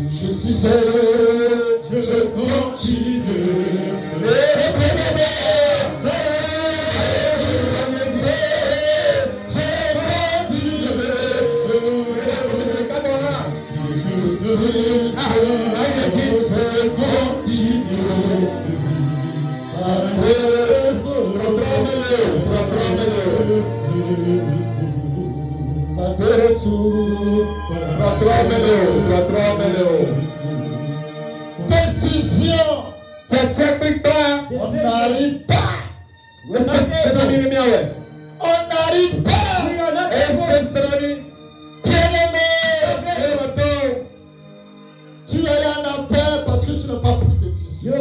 Je suis seul, je continue. Décision. On n'arrive pas. On n'arrive pas. Bien-aimé, tu es allé en enfer parce que tu n'as pas pris de décision.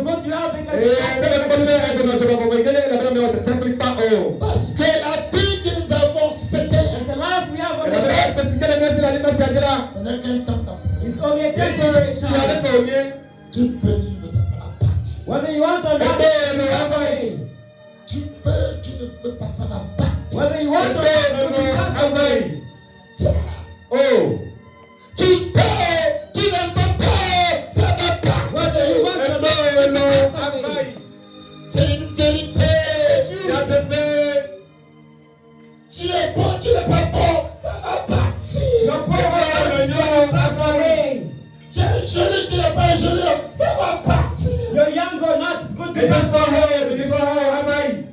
Parce que la vie que nous avons, c'était. Ce n'est qu'un temps temporaire. Tu peux, tu ne veux pas, ça va partir. Whether you want or not, Tu peux, tu ne veux pas, ça va partir. whether you want or not, you pass away. Oh. Tu peux, tu ne veux pas, ça va Whether you want partir. or not, you pass away. C'est une vérité. Tu es bon, tu n'es pas bon, ça va partir. Your power will pass away. Tu es joli, tu n'es pas joli, ça va partir. You're young or not, it's good to pass away.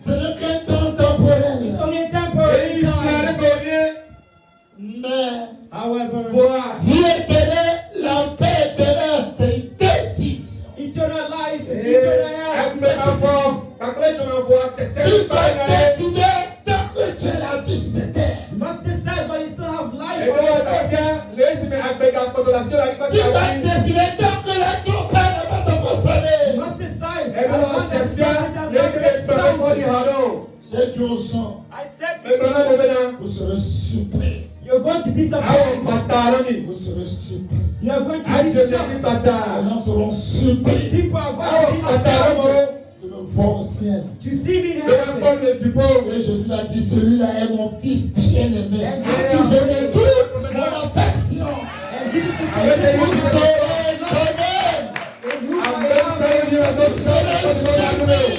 Ce n'est qu'un temps temporaire. It's only a temporary time. Mais However, vie éternelle, la paix éternelle, c'est une décision. eternal life, eternal health, is a decision. Tu dois décider tant que tu as la vie sur terre. You must decide while you still have life Et on donc, this earth. Tu dois décider tant que la trompette n'est pas encore You sonnée. must decide Et as long as the trumpet has not yet sounded. J'ai dit aux gens, I said to you, vous serez surpris. you're going to be surprised. Vous serez surpris. You're going to be shocked. Les gens seront surpris People are going to be astounded de me voir au ciel. to see me in heaven. Et Jésus a dit, celui-là est mon fils bien-aimé. And Si je n'ai plus mon affection, And Jesus will vous say, serez donnés. you Vous serez surpris.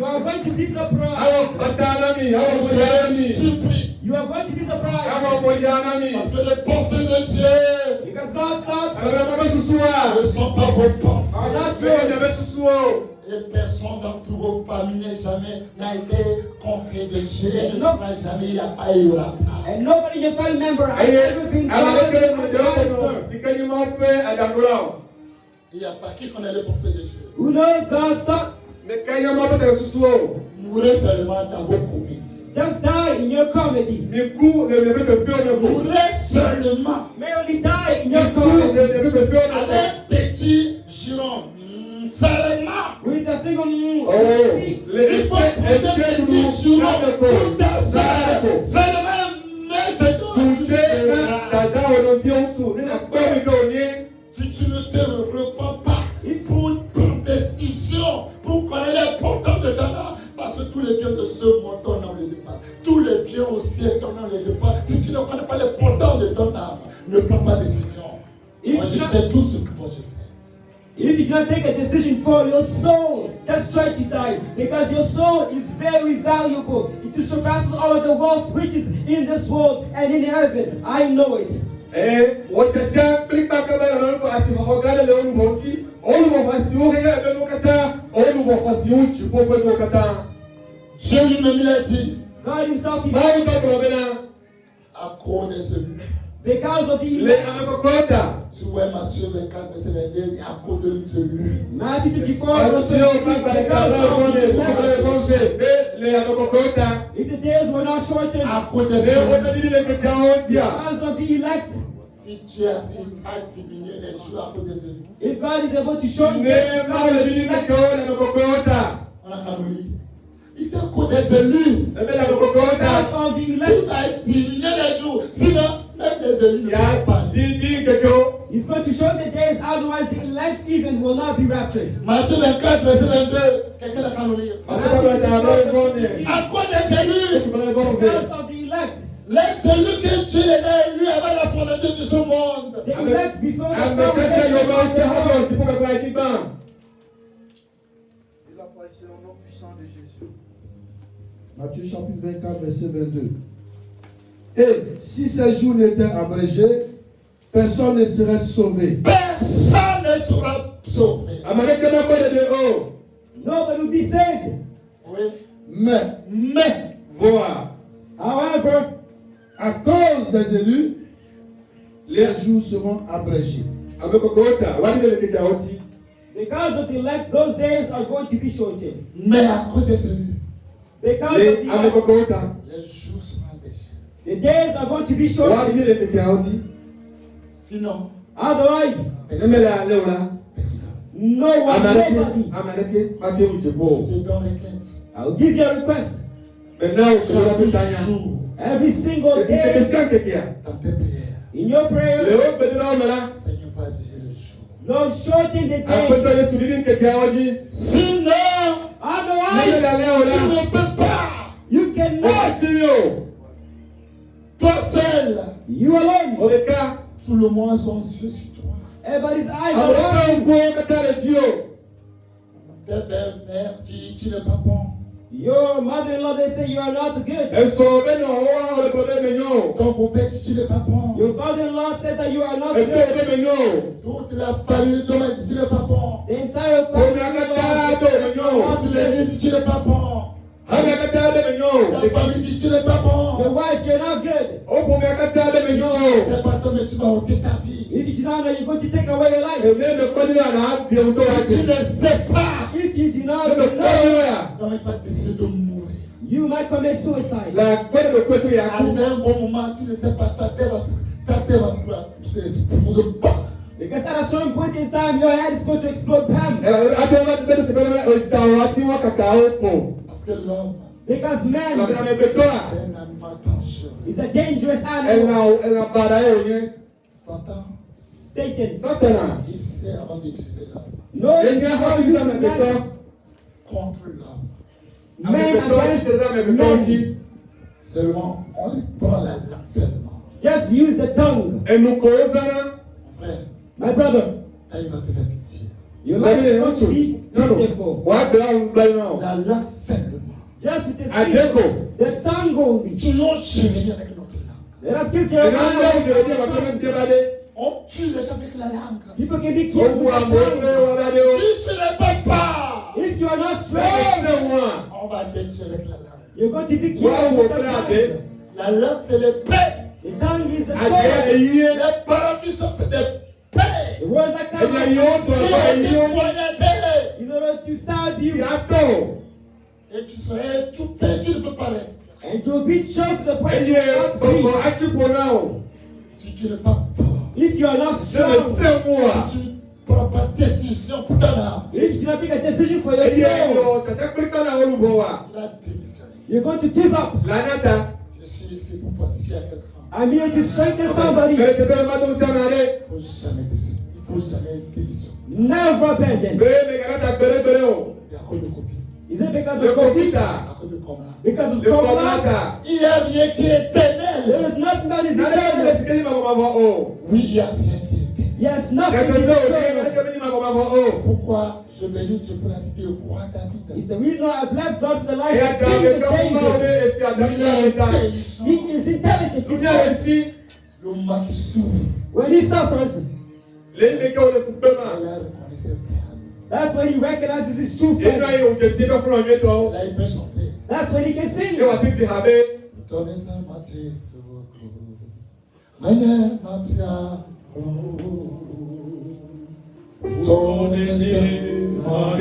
are going to be surprised. Vous serez surpris. You are going to be surprised. Parce que les pensées de Dieu Because God's thoughts ne sont pas vos pensées. are not yours. Et personne dans toutes vos familles n'a été conseiller de Dieu. Et ne sera jamais, il n'y a pas eu la part. And nobody in your family member has ever been guided by advisor. Il n'y a pas qui connaît les pensées de Dieu. Who knows God's thoughts? Mourrez seulement dans vos comédies. Just die in your comedy. Mourrez seulement May only die in your comedy. avec petit juron. Seulement. With a single moon. Il faut pousser petit juron pour ta sœur. Seulement maintenant si tu ne te repens pas pour décision, pour connaître l'importance de ton âme, parce que tous les biens de ce monde, ton âme les dépasse. Tous les biens au ciel, ton âme les dépasse. Si tu ne connais pas l'importance de ton âme, ne prends pas de décision. Moi, je sais tout ce que moi j'ai fait. If you don't take a decision for your soul, just try to die. Because your soul is very valuable. It surpasses all of the wealth, riches in this world and in heaven. I know it. Dieu lui-même l'a dit. God himself is saying, À cause de celui. because of the elect. Tu vois Matthieu 24, verset 22, à cause de celui. Matthew 24, verse 22, because of the elect. If the days were not shortened, À cause de celui. because of the elect. Si tu arrives à diminuer les jours à cause de celui. If God is able to shorten the days because of the elect, On a qu'à nous lire. Il fait à cause de celui. because of the Il elect. va diminuer les jours. Sinon, même les élus ne seront pas. He's going to show the days, otherwise the elect even will not be raptured. Matthieu 24, verset 22. Quelqu'un l'a qu'à nous lire. À quoi des élus? Because of the elect. Les élus que Dieu les a élus avant la fondation de ce monde. The elect before the Il foundation. apparaît au nom puissant de Jésus. Matthieu chapitre 24, verset 22. Et si ces jours n'étaient abrégés, personne ne serait sauvé. Personne ne sera sauvé. Nobody will be saved. Oui. Mais, Voir. However, à cause des élus, les jours seront abrégés. because of the elect, those days are going to be shortened. Mais à cause des élus, Because of the elect, les jours seront abrégés. the days are going to be shortened. Sinon, Otherwise, personne. no one, nobody. Je te donne requête. I'll give you a request. Chaque jour, Every single day dans tes prières, in your prayer, Seigneur va abréger le jour. Lord, shorten the day. Sinon, Otherwise, tu ne peux pas. you cannot. Toi seul, You alone. tout le monde sont yeux sur toi. Everybody's eyes are on you. Tes belles-mères disent tu n'es pas bon. Your mother-in-law, they say you are not good. Ton beau-père dit tu n'es pas bon. Your father-in-law said that you are not good. Toute la famille de ton mari dit tu n'es pas bon. The entire family Toute l'église dit tu n'es pas bon. Ta famille dit tu n'es pas bon. your wife, you're not good. C'est pas toi, mais tu vas ôter ta vie. If you do not know, you're going to take away your life. Si tu ne sais pas, If you do not know, comment tu vas décider de mourir. you might commit suicide. Arrivé un bon moment, tu ne sais pas, ta tête va se battre. Because at a certain point in time, your head is going to explode. Pam. Parce que l'homme, Because man c'est un animal dangereux. is a dangerous animal. Satan, il sait avant d'utiliser l'homme No, man contre l'homme. against man. Seulement, on lui prend la langue seulement. Just use the tongue. Mon frère, My brother, il va te faire pitié. your life is going to be beautiful. La langue seulement. Just with the tongue only. Tu n'as jamais avec notre langue. Let us kill Jeremiah. On tue les gens avec la langue. People can be killed with the tongue. Si tu n'es pas fort, If you are not strong, on va te tuer avec la langue. you're going to be killed with the tongue. La langue, c'est l'épée. The tongue is the sword. Les paroles qui sont, c'est des paix. The words that come out Si of on the te sword poignardait, in order to stab you. et tu serais étouffé, tu ne peux pas respirer. And you'll be choked to the point you cannot breathe. Si tu n'es pas fort, If you are not strong, si tu ne prends pas de décision pour ton âme, if you do not take a decision for your soul, tu vas démissionner. you're going to give up. Je suis ici pour fortifier à quelqu'un. I'm here to strengthen somebody. Il ne faut jamais décider. Il ne faut jamais démissionner. Never abandon. Il y a à cause de copie, Is it because of COVID? à cause de combat. Because of COVID? Il n'y a rien qui est There éternel. is nothing that is eternal. Oui, il n'y a rien qui est éternel. Yes, nothing is eternal. Pourquoi je bénis Dieu pour la vie du roi David? It's the reason why I bless God for the life of King David. Il est intelligent. He is intelligent. He's smart. Le moment qui s'ouvre, When he suffers, il a reconnu ses frères. that's when he recognizes his true Et friends. là, il Là, il peut chanter. That's when he can sing. Donne sa matin soko. Manya mapia.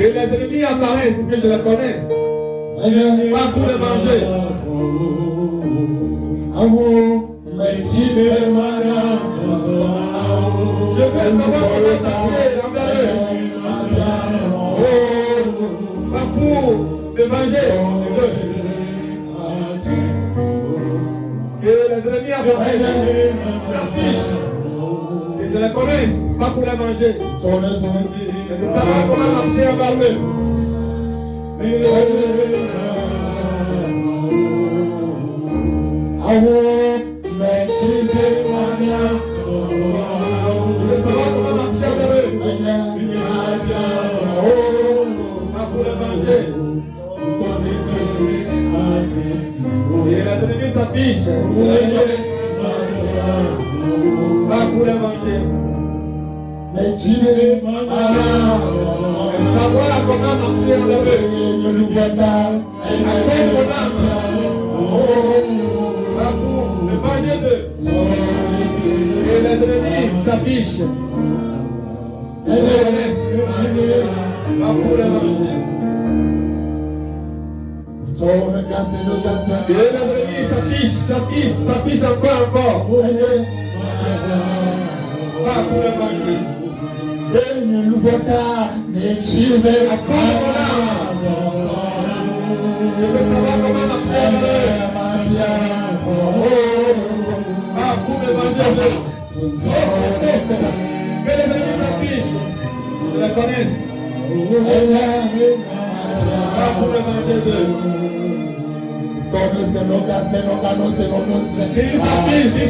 Et les ennemis apparaissent pour que je les connaisse. Pas pour les manger. Je veux savoir comment passer envers eux. Pas pour les manger. Que les ennemis apparaissent, s'affichent. Que je les connaisse, pas pour les manger. Connaissons. Mais de savoir comment marcher envers eux. I want let you be my love. Je veux savoir comment marcher envers eux. Pas pour les manger. Et les ennemis s'affichent. Pas pour les manger. Mais tu veux Savoir comment marcher envers eux. ne nous vois pas. Avec mon âme. Pas pour les manger d'eux. Et les ennemis s'affichent. Ils les connaissent. Pas pour les manger. Et les ennemis s'affichent encore. Pas pour les manger. Et ne nous vois pas. Mais tu veux Je veux savoir comment marcher avec eux. Pas pour les manger d'eux. Que les ennemis s'affichent. Je les connaisse. Pas pour les manger d'eux. Ils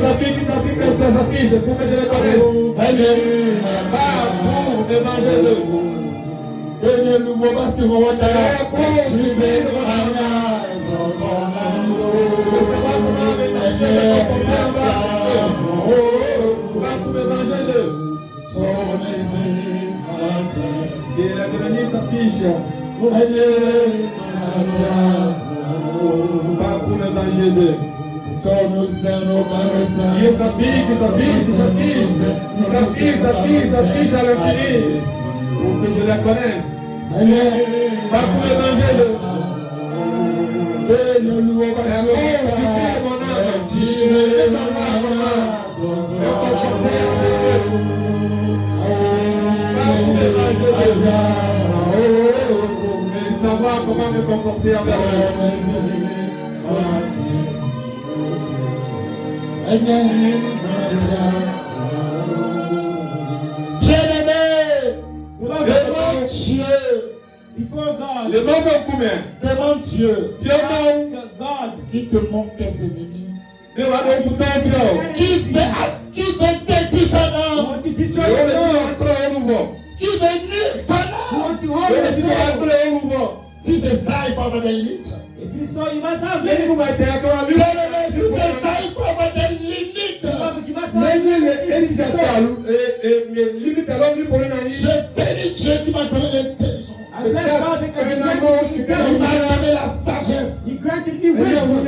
s'affichent, pour que je les connaisse. Pas pour les manger d'eux. Et ne nous vois pas sur mon terrain. Je veux savoir comment marcher avec eux. Pas pour les manger d'eux. Et les ennemis s'affichent. Pas pour les manger d'eux. Ils s'affichent à l'infini. Pour que je les connaisse. Pas pour les manger d'eux. Et mon âme. Je veux savoir comment se comporter avec eux. Pas pour les manger d'eux. Mais savoir comment me comporter avec eux. Bien-aimé, Beloved, demande Dieu, before God, Le monde est combien? demande Dieu, ask God qui te montre tes ennemis, Le va donc vous tendre. qui veut détruire ton you âme, want to Le destroy va your soul. entrer au nouveau. qui veut nuire ton You âme. want to Le harm your va soul. entrer au nouveau. Si c'est ça, il faut avoir des limites. If you so, you must have Le nouveau limits. était encore à lui. Bien-aimé, si c'est ça, il faut avoir des limites. Beloved, you must Mais have lui, limits. et If si you c'est so, ça, limite alors lui pour une année. Je bénis Dieu qui m'a donné l'intelligence. I bless God because He Il granted m'a me intelligence. donné la sagesse He granted me wisdom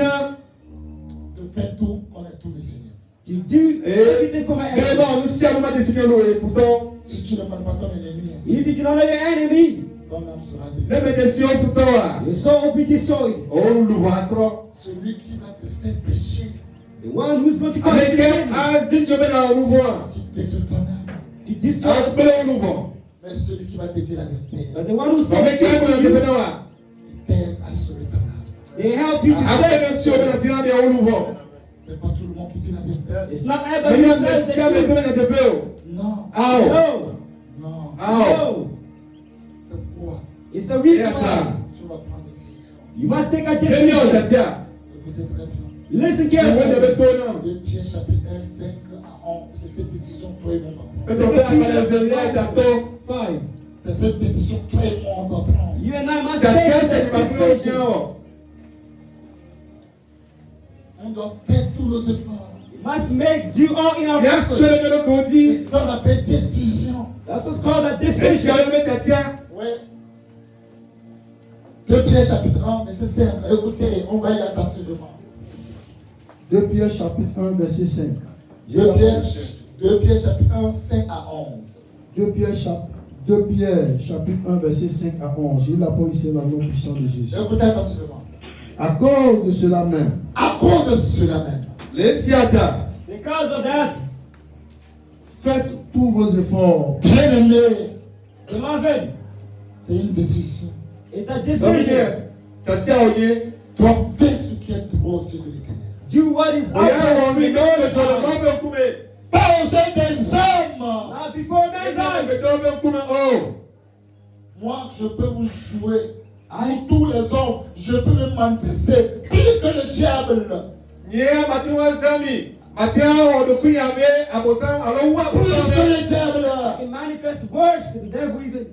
de faire tout connaître tous mes ennemis. to do everything for my enemy. Vraiment, nous si à nous m'a décidé de pourtant, Si tu ne connais pas ton ennemi, If you do not know your enemy, ton âme sera détruite. les décisions pourtant là. your soul will be destroyed. Oh, le voit trop. Celui qui va te faire pécher, The one who's going to cause you Avec to un sin, asile, je vais dans le nouveau. qui détruit ton âme. to destroy your soul. Appelez au nouveau. Mais celui qui va te dire la vérité, But the one who Avec said un to peu de you, là. t'aide à sauver ton âme. they help you to Appelez save. sur le tirant de au nouveau. C'est pas tout le monde qui dit la vérité. It's not Mais everybody il y who a des says siens de the truth. donner des peu. Non, Ah, No, non. ah, no. C'est pourquoi It's the reason why tu vas prendre une décision. you must take a Seigneur, decision. Zatia. Écoutez très bien. Listen Je vois carefully. de ton 2 Pierre chapitre 1, 5 à 11. C'est cette décision que toi et moi on va prendre. nom. Ton père a parlé de vérité tantôt. 5. C'est cette décision que toi et moi on doit prendre. You and I must Zatia, take c'est this pas trop decision. bien. On doit faire tous nos efforts. We must make do all in our Il y a efforts. chez le côté. C'est ça qu'on appelle décision. That's what's called a Est-ce qu'il y decision. a le Zatia? Ouais. 2 Pierre chapitre 1, verset 5. Écoutez, on va y aller attentivement. 2 Pierre chapitre 1, verset 5. 2 Pierre chapitre 1, 5 à 11. 2 Pierre chapitre 1, verset 5 à 11. J'ai la parole ici dans le nom puissant de Jésus. Écoutez attentivement. À cause de cela même, À cause de cela même, Les Siata. Because of that, faites tous vos efforts bien-aimé, beloved, c'est une décision. it's a Donc, decision. Zatia, ok. Toi, fais ce qui est droit aux yeux de l'Éternel. Do what is Regarde, on upright lui in donne le God's eyes. monde coupé. Pas aux yeux des hommes. Not before men's eyes. Moi, je peux vous jouer. Pour tous les hommes, je peux me manifester pire que le diable. Plus que le diable. I can manifest worse than the devil even.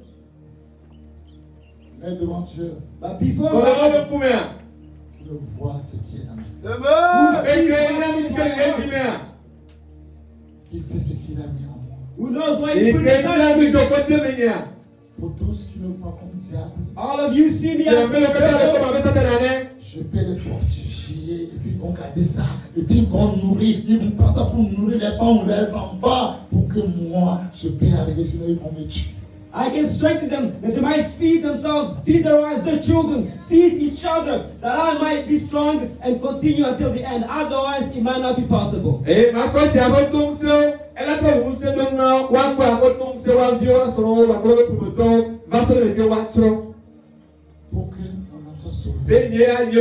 Mais devant Dieu, But before God, je vois ce qui est dans moi. who sees what's in my heart? Qui sait ce qu'il a mis en moi. Who knows what he put inside me? Pour tous qui me voient comme diable, All of you see me as the devil. je peux les fortifier et puis ils vont garder ça. Et puis ils vont nourrir. Ils vont prendre ça pour nourrir les femmes ou les enfants. Pour que moi, je peux arriver, sinon ils vont me tuer. I can strengthen them that they might feed themselves, feed their wives, their children, feed each other, that I might be strong and continue until the end. Otherwise, it might not be possible. Pour que mon âme soit sauvée.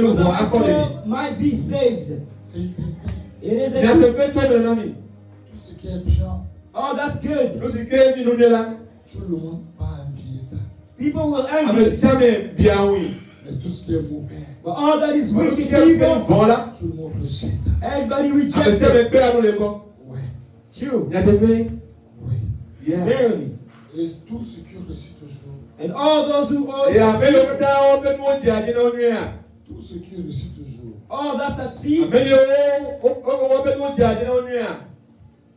So that the soul might be saved. C'est une vérité. It is a truth. Tout ce qui est bien, Oh, that's good. tout le monde va envier ça. People will envy. Mais tout ce qui est mauvais, But all that is wicked evil, tout le monde rejette. everybody rejects it. Ouais, True. oui. Verily. Et tout ce qui réussit toujours, And all those who always Et succeed, tout ce qui réussit toujours, all that succeed,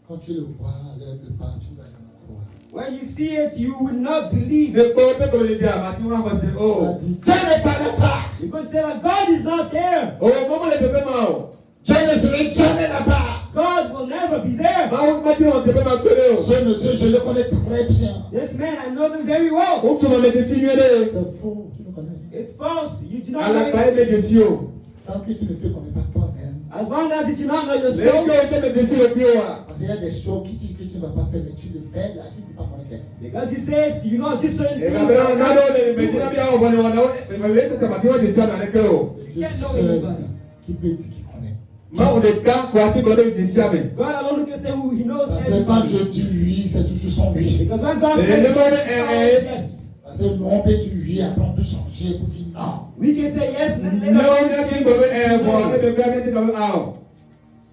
quand tu le vois à l'air de part, tu ne vas jamais croire. when you see it, you will not believe. Tu vas dire, Dieu ne paraît pas. You could say that God is not there. Dieu ne serait jamais là-bas. God will never be there. Ce monsieur, je le connais très bien. This man, I know them very well. C'est faux, tu le connais. It's false. You do not know it. Tant que tu ne te connais pas toi-même, As long as you do not know yourself, parce qu'il y a des choses que tu ne vas pas faire, mais tu le fais, là, tu ne peux pas connaître quelqu'un. because he says you know do certain things. C'est Dieu can't know seul anybody. qui peut dire qu'il connaît. God alone can say who he knows Parce que quand everybody. je dis oui, c'est toujours son oui. Because when God says yes, Parce que nous, on peut dire oui, après on peut changer pour dire non. we can say yes and let us change.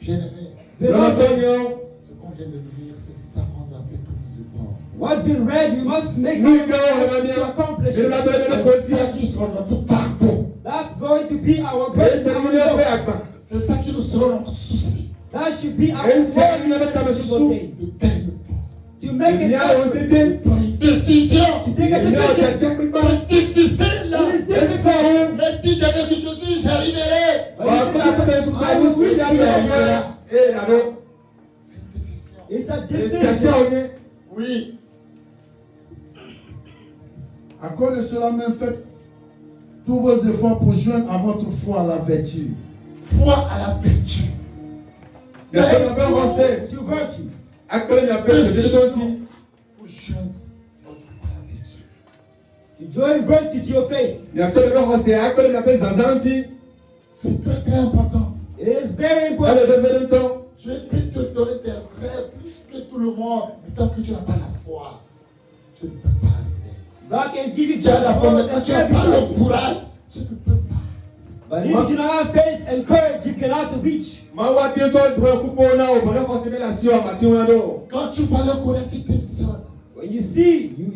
Bien-aimé, Beloved, ce qu'on vient de lire, c'est ça qu'on doit faire tous les efforts. what's been read, you must make to accomplish it. C'est ça qui sera notre fardeau. That's going to be our burden. Our yoke. C'est ça qui nous sera notre souci. That should be our De burden faire une effort. to make an effort, Pour une décision. to take a decision. C'est difficile. It is difficult. Mais si j'avais vu Jésus, j'arriverai. I will reach you. C'est une décision. It's a decision. Oui. À cause de cela même, faites tous vos efforts pour joindre à votre foi la vertu. Foi à la vertu. To virtue. Pour joindre votre foi à la vertu. To join virtue to your faith. C'est très très important. It is very important. Dieu peut te donner des rêves plus que tout le monde. Mais tant que tu n'as pas la foi, tu ne peux pas arriver. God can give you Tu as la foi, mais God quand and tu n'as pas le everything. courage, tu ne peux pas. But if you do not have faith and courage, you cannot reach. Quand tu vois le courage, tu démissionnes. When you see, you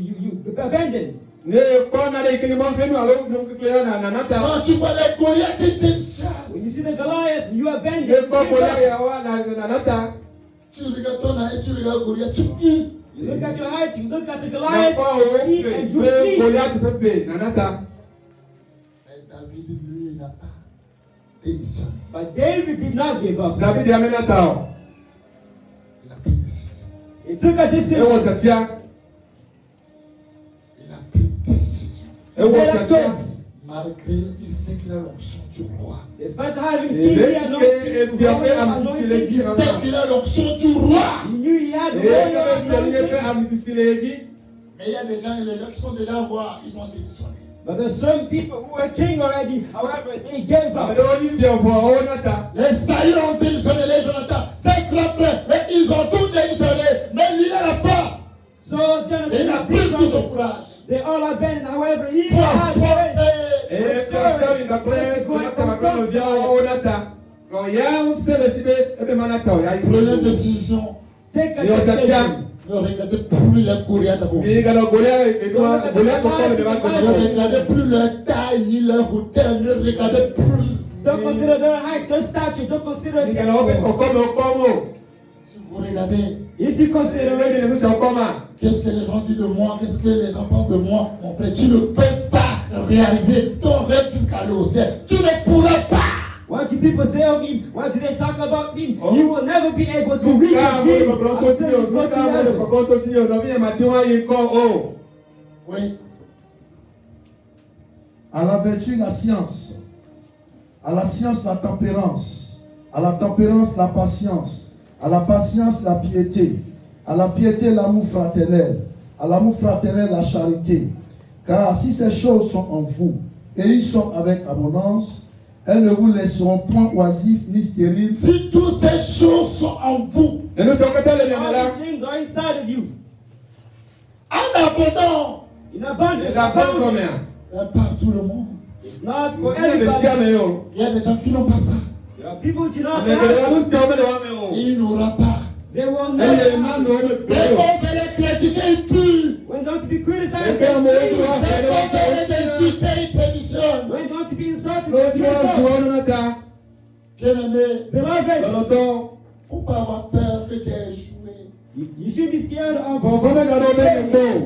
abandon. Quand tu vois le Goliath, tu démissionnes. When you see the Goliath, you abandon. You give up. Tu regardes ton âge, tu regardes Goliath, tu fuis. You look at your height, you look at the Goliath, you see, and you flee. Mais David, lui, il n'a pas démissionné. But David did not give up. Il a pris une décision. He took a decision. Il a pris une décision. He made a choice. Malgré, il sait qu'il a l'onction du roi. Despite having kingly anointing, royal anointing, Il sait qu'il a l'onction du roi. he knew he had royal anointing. Mais il y a des gens qui sont déjà rois, ils ont démissionné. But there's some people who are king already, however, they gave up. Les saillies ont démissionné, les Jonathan. Ces grands frères, ils ont tous démissionné. Mais lui, il n'a pas. So Il n'a Jonathan, plus tout son courage. they all abandoned, however, he Pour has faith. Prenez une décision. Take a Yo, decision. Ne regardez plus les courriers de vos. Ne regardez plus leur taille ni leur hauteur. Ne regardez plus. Don't consider their height, their stature. Don't consider it. Si vous regardez, If you consider it, qu'est-ce que les gens disent de moi, qu'est-ce que les gens pensent de moi, mon frère, tu ne peux pas réaliser ton rêve jusqu'à aller au ciel. Tu ne pourras pas. what do people say of me? What do they talk about me? You will never be able to reach a dream until you go to heaven. Oui. À la vertu, la science. À la science, la tempérance. À la tempérance, la patience. À la patience, la piété. À la piété, l'amour fraternel. À l'amour fraternel, la charité. Car si ces choses sont en vous, et ils sont avec abondance, elles ne vous laisseront point oisifs ni stériles. Si toutes ces choses sont en vous, All these things are inside of you. en abondance, In abundance. c'est pas tout le monde. It's not for everybody. Il y a des gens qui n'ont pas ça. There are people who do not have it. Il n'aura pas. They will never have it. Mais on veut les critiquer, ils tuent. When don't be criticized, Mais they on flee. veut les insulter, ils démissionnent. When don't be insulted, they give up. Bien-aimé, Beloved, faut pas avoir peur que tu aies échoué. you should be scared of.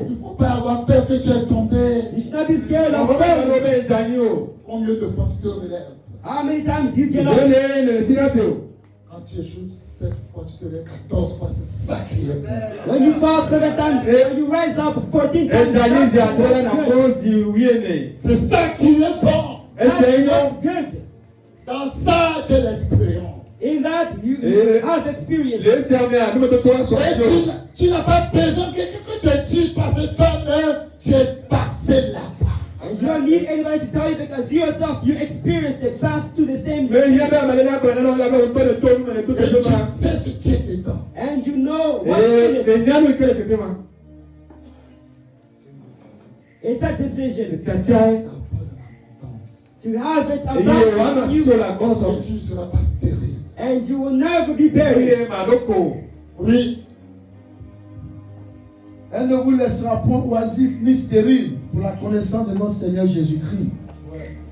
Il faut pas avoir peur que tu aies tombé. You should not be scared of failure. Combien de fois tu te relèves? How many times you get up? Quand tu échoues 7 fois, tu te relèves 14 fois, c'est ça qui est bon. When you fall 7 times, when you rise up 14 times, that's good. C'est ça qui est bon. That's good. Dans ça, tu as l'expérience. In that, you have experience. Et tu n'as pas besoin que quelqu'un te dise parce que toi-même, tu es passé là-bas. And you don't need anybody to tell you because you yourself, you experienced it, passed through the same. Et tu sais ce qui est dedans. And you know what's in it. It's a decision to have it about you. Et tu ne seras pas stérile. And you will never be buried. Oui. Elle ne vous laissera point oisif ni stérile pour la connaissance de notre Seigneur Jésus-Christ.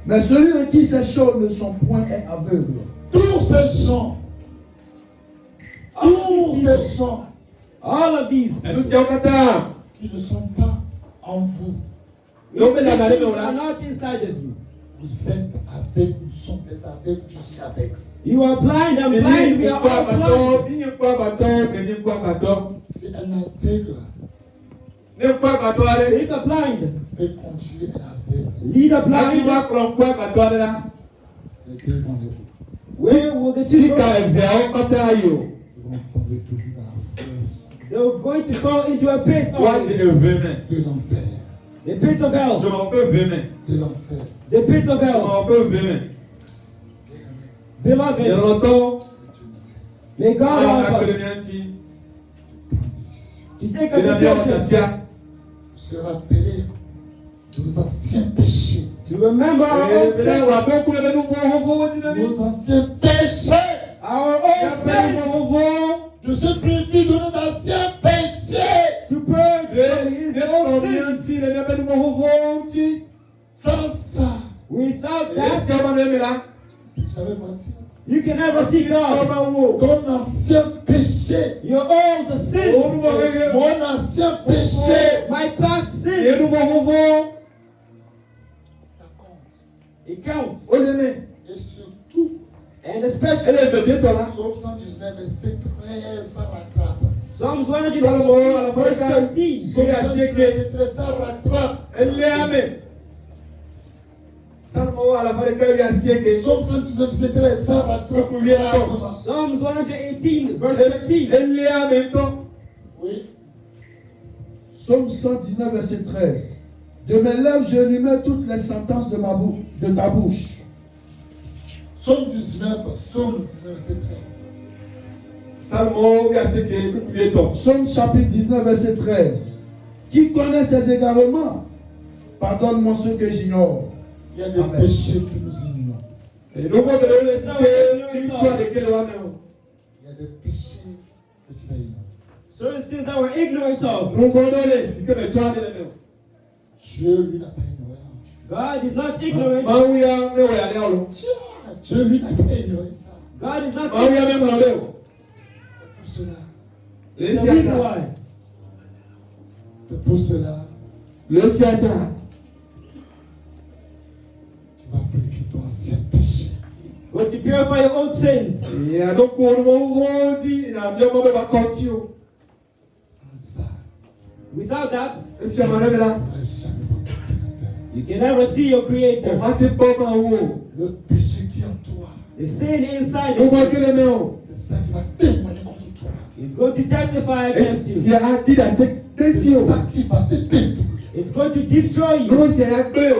Mais celui en qui ces choses ne sont point est aveugle. Tous ces gens, All of these qui ne sont pas en vous, are not inside of you. vous êtes aveugles, nous sommes des aveugles, je suis aveugle. You are blind, I'm blind, we are all blind. C'est un aveugle If a blind, peut conduire un aveugle. lead a blind, Les deux vont les vous. where will the two go? Ils vont tomber toujours dans la fosse They're going to fall into a pit always. de l'enfer. The pit of hell. De l'enfer. The pit of hell. Beloved, may God help us to take a decision Se rappeler de nos anciens péchés. to remember our old sins. Nos anciens péchés. Our old sins. De se purifier de nos anciens péchés. To purge from his old sins. Sans ça, Without that, j'avais voici. you can never see God. Ton ancien péché. Your old sins. Mon ancien péché. My past sins. Ça compte. It counts. Et surtout, And especially Psaume 119, verset 13, ça rattrape. Psalms 119, verse 13. Psaume 119, verset 13, ça rattrape. Psaume 119, verset 13, ça rattrape. Psalms 118, verse 13. Oui. Psaume 119, verset 13. De mes lèvres, je lui mets toutes les sentences de ta bouche. Psaume 19, verset 13. Salmo verset 8. Psaume chapitre 19, verset 13. Qui connaît ses égarements? Pardonne-moi ceux que j'ignore. Il y a des Amen. péchés que nous ignorons. Et nous avons le victoire de quel homme? Il y a des péchés que tu vas ignorer. Certain sins that we're ignorant of. Nous condamnons ce que le Dieu a dit. Dieu, lui, n'a pas ignoré. God is not ignorant. Maouya, mais ouais, allez, allons. Dieu, lui, n'a pas ignoré ça. God is not Maouya, ignorant. même l'enlève. C'est pour cela. Le It's the reason Siata. why. C'est pour cela Le Siata. tu vas purifier ton ancien péché. Going to purify your own sins. Et donc, pour nous, on dit, il a bien mauvais vacances. Sans ça, Without that, Est-ce qu'il y a un là? tu ne vas jamais voir ton Créateur. you can never see your On Creator. va te pas en haut. Le péché qui est en toi, The sin inside On of va you que les mains. c'est ça qui va témoigner contre toi. is going to testify against Est-ce qu'il you. y a dit à cette C'est tension? ça qui va te détruire. It's going to destroy you. Comment c'est un peu?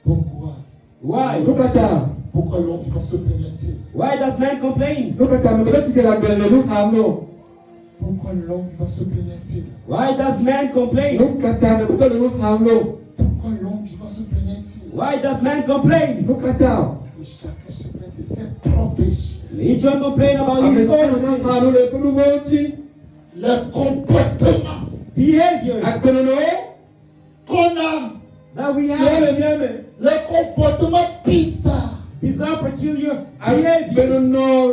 Pourquoi? Why? Nous kata. Pourquoi l'homme va se plaindre-t-il? Why does man complain? Nous kata. Mais qu'est-ce que la belle nous amenons? Pourquoi l'homme va se plaindre-t-il? Why does man complain? Nous kata. Mais pourquoi nous amenons? Pourquoi l'homme va se plaindre-t-il? Why does man complain? Nous kata. Que chacun se plaint de ses propres péchés. Each one complain about Avec his ça, own nous sins. allons le plus nouveau aussi. Les comportements Behaviors Avec nous, qu'on a, that we si on have. est bien, mais. les comportements bizarres. Bizarre, peculiar Avec behaviors. nous,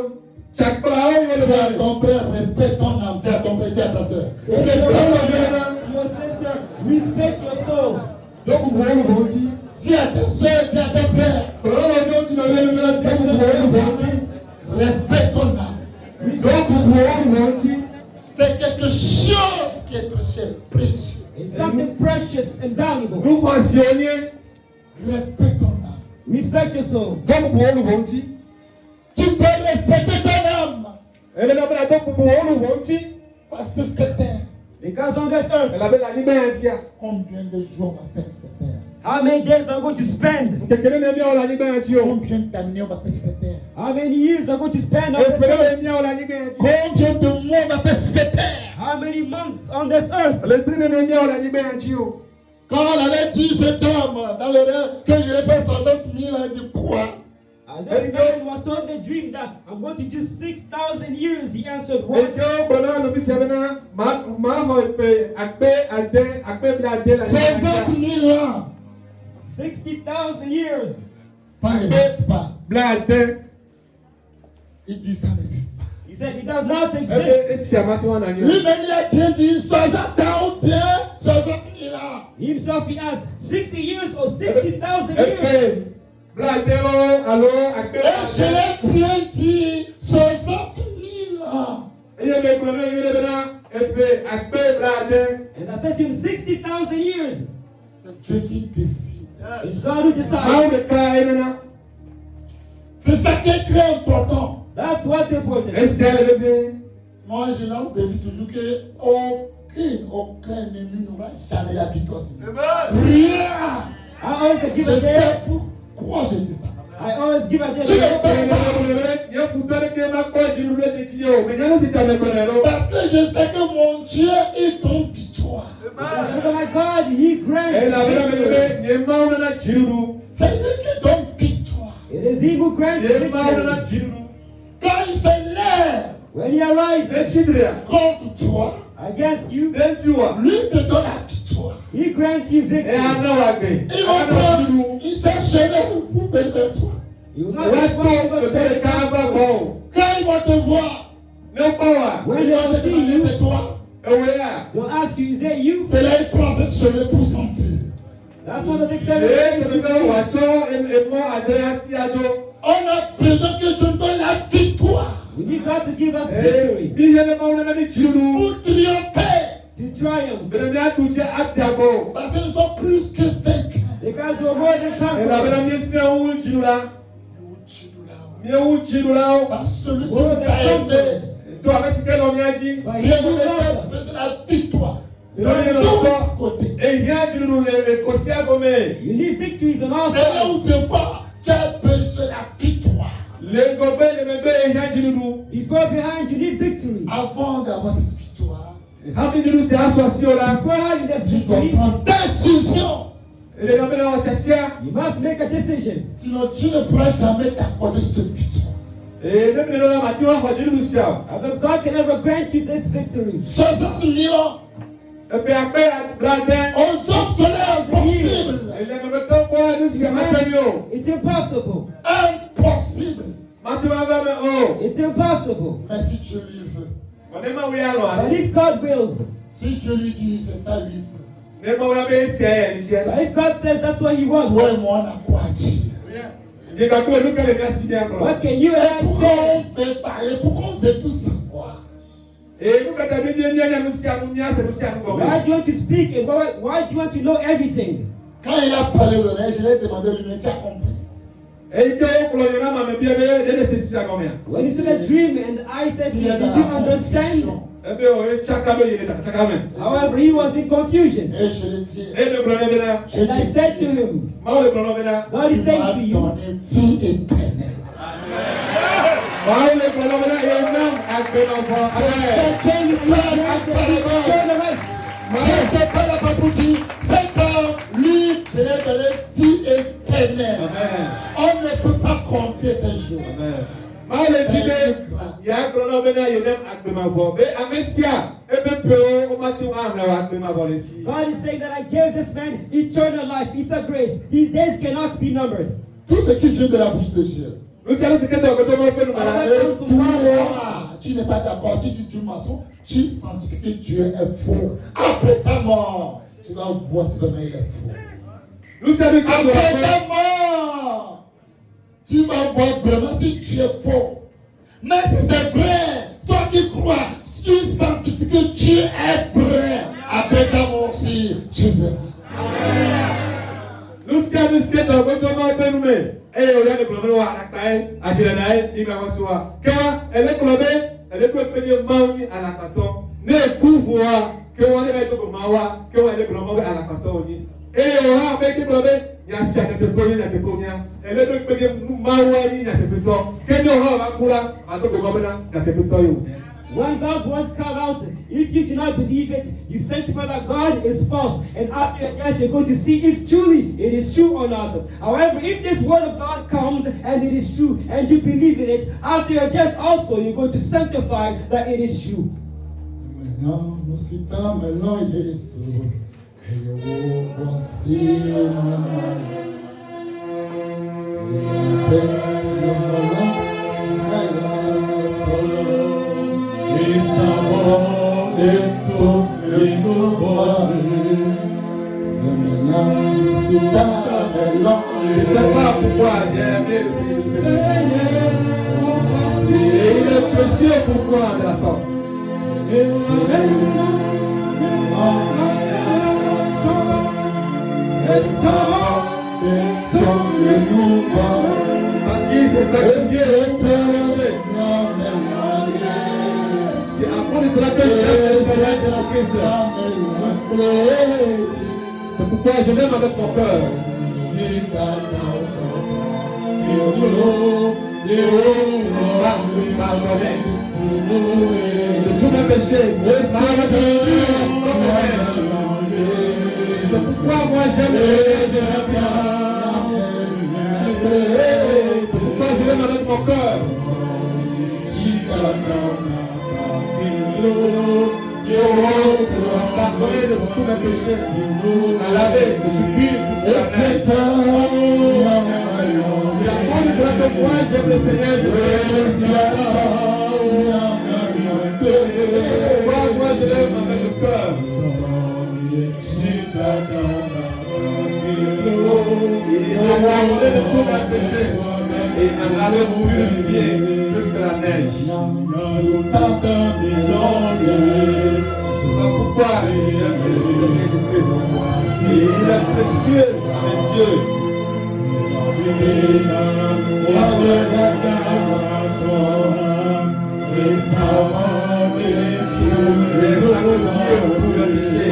chaque parole, on Dis à le ton frère, respecte ton âme. Dis à ton frère, dis à ta soeur. Say to your brother, to your sister, respect your soul. donc, vous voyez le bon dit. Dis à ta soeur, dis à ton frère, Pendant que tu n'as pas le menace, vous voyez le bon dit. respecte ton âme. Donc, vous voyez le bon dit. C'est quelque chose qui est très cher, précieux. It's something precious and valuable. Nous pensionnions. Respecte ton âme. Respect your soul. Donc, vous voyez le bon dit. Tu peux respecter ton âme. Et maintenant, donc, vous voyez le bon dit. Parce que cette terre, Because on this earth, Elle avait la liberté. combien de jours on va faire cette terre? how many days are going to spend? Quelqu'un aime bien la liberté. Combien d'années on va faire cette terre? How many years are going to spend on Et this quelqu'un earth? aime bien la liberté. Combien de mois on va faire cette terre? How many months on this earth? Le train aime bien la liberté. Quand on avait dit cet homme dans le rêve que je vais faire 60 000 ans de quoi? And this man was told in the dream that I'm going to do 6,000 years. He answered, Et what? que pendant le ministère, ma la 60 000 ans. 60,000 years. Ça n'existe pas. Blade. Il dit ça n'existe pas. He said it does not exist. Et si à maintenant on a Lui-même il a bien dit 60 ans ou bien 60 000 ans. Himself, he asked, 60 years or 60,000 years? Blade, alors, Et je l'ai bien dit 60 000 ans. et il est And I said to him, 60,000 years. C'est Dieu qui décide. It's God who decides. C'est ça qui est très important. That's what's important. Moi, je lance des vies toujours que aucun ennemi n'aura jamais la victoire sur nous. Rien. I always give Je a sais day. pourquoi je dis ça. I always give a Tu ne day. peux pas. Parce que je sais que mon Dieu, il donne victoire. Because my God, He grants victory. C'est lui qui donne victoire. It is He who grants victory. Quand il s'élève When He arises contre toi, against you, lui te donne la victoire. He grants you victory. Il va prendre une seule chemin pour venir vers toi. You will not be one of us. Quand il va te voir, When il they va will te see demander you, c'est toi. they'll ask you, is that you? C'est là qu'il prend cette chemin pour sentir. That's one of the things. On a besoin que Dieu nous donne la victoire We need God to give us victory, pour triompher. to triumph, Parce que nous sommes plus que vainqueurs. because we're more than conquerors. Parce que celui qui More nous a than aimés, conquerors. By bien Him who nous loved us. besoin de la victoire. de tous côtés. You need victories on all C'est là sides. où tu vois, tu as besoin de la victoire. Before behind, you need victory. Avant d'avoir cette victoire, Before having that tu dois victory, prendre décision. you must make a decision. Sinon, tu ne pourras jamais t'accorder cette victoire. Because God can never grant you this victory. 60 millions aux hommes, cela est impossible. It's impossible. Impossible. It's impossible. Mais si Dieu lui veut, But if God wills, si Dieu lui dit, c'est ça lui veut. but if God says that's what He wants, Toi et moi, on a quoi dire? what can you and I Pourquoi say? on veut parler? Pourquoi on veut tout savoir? Why do you want to speak and why do you want to know everything? Quand il a parlé au rêve, je lui ai demandé lui-même, tu as compris? When you said a dream and I said to Il you, est dans did you la understand? confusion. However, he was in confusion. Et je lui ai dit, And I said to him, God is il saying m'a to you, donné vie éternelle. C'est une plan apparemment. turn around. Je n'étais pas là-bas pour dire, c'est que lui, je lui ai donné vie éternelle. On ne peut pas compter ces jours. God is saying that I gave this man eternal life. It's a grace. His days cannot be numbered. Tout ce qui vient de la bouche de Dieu. Et toi, tu n'es pas d'accord, tu dis du mensonge, tu sens que Dieu est faux. Après ta mort, tu vas voir si vraiment il est faux. Après ta mort, tu vas voir vraiment si tu es faux. Mais si c'est vrai, toi qui crois, tu sanctifies que tu es vrai. Après ta mort aussi, tu verras. When God's words come out, if you do not believe it, you sanctify that God is false. And after your death, you're going to see if truly it is true or not. However, if this word of God comes and it is true, and you believe in it, after your death also, you're going to sanctify that it is true. Maintenant, nous citons maintenant il est sourd. Et le roi voici Je ne sais pas pourquoi j'ai aimé et il est précieux pour moi de la sorte. Parce qu'il s'est sacrifié pour péché. C'est à cause de cela que je l'aime de la Christ. C'est pourquoi je l'aime avec mon cœur. Pardonnez de tous mes péchés. C'est pourquoi moi j'aime c'est pourquoi je l'aime avec mon cœur. Pardonnez de tous mes péchés. À laver, je suis pur jusqu'à la neige. C'est à cause de cela que moi j'aime le Seigneur. Moi je l'aime avec le cœur. Il m'a pardonné de tous mes péchés. Et il m'a purifié jusqu'à la neige. C'est pourquoi j'aime le Seigneur Jésus-Christ. Il est précieux à mes yeux. Les sacrifiés pour le péché.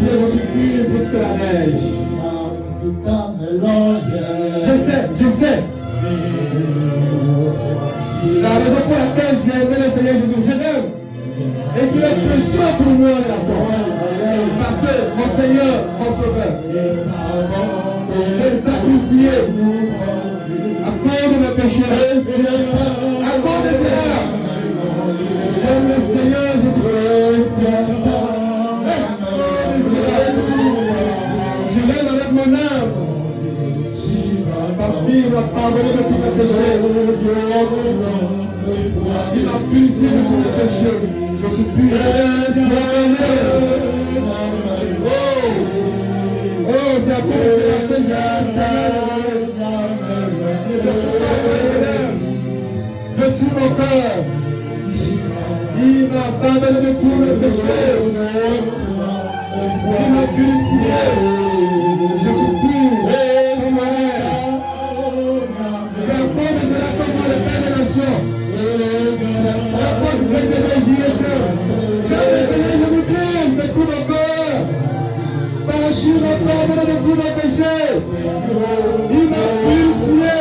Dieu, je suis pur plus que la neige. Je sais. La raison pour laquelle j'ai aimé le Seigneur Jésus, je l'aime. Et qu'il est précieux pour moi, la soeur. Parce que mon Seigneur, mon Sauveur, s'est sacrifié à cause de mes péchés. À cause de cela, j'aime le Seigneur Jésus-Christ. Je l'aime avec mon âme. Parce qu'il m'a pardonné de tous mes péchés. Il m'a purifié de tous mes péchés. Je suis pur. Oh, c'est à cause de la de tout mon cœur. Il m'a pardonné de tous mes péchés. Il m'a purifié. Je suis pur. C'est à cause de cela que moi, le Père des Nations, la porte de JSM, j'aime le Seigneur Jésus-Christ de tout mon cœur, parce qu'il m'a pardonné de tous mes péchés. Il m'a purifié.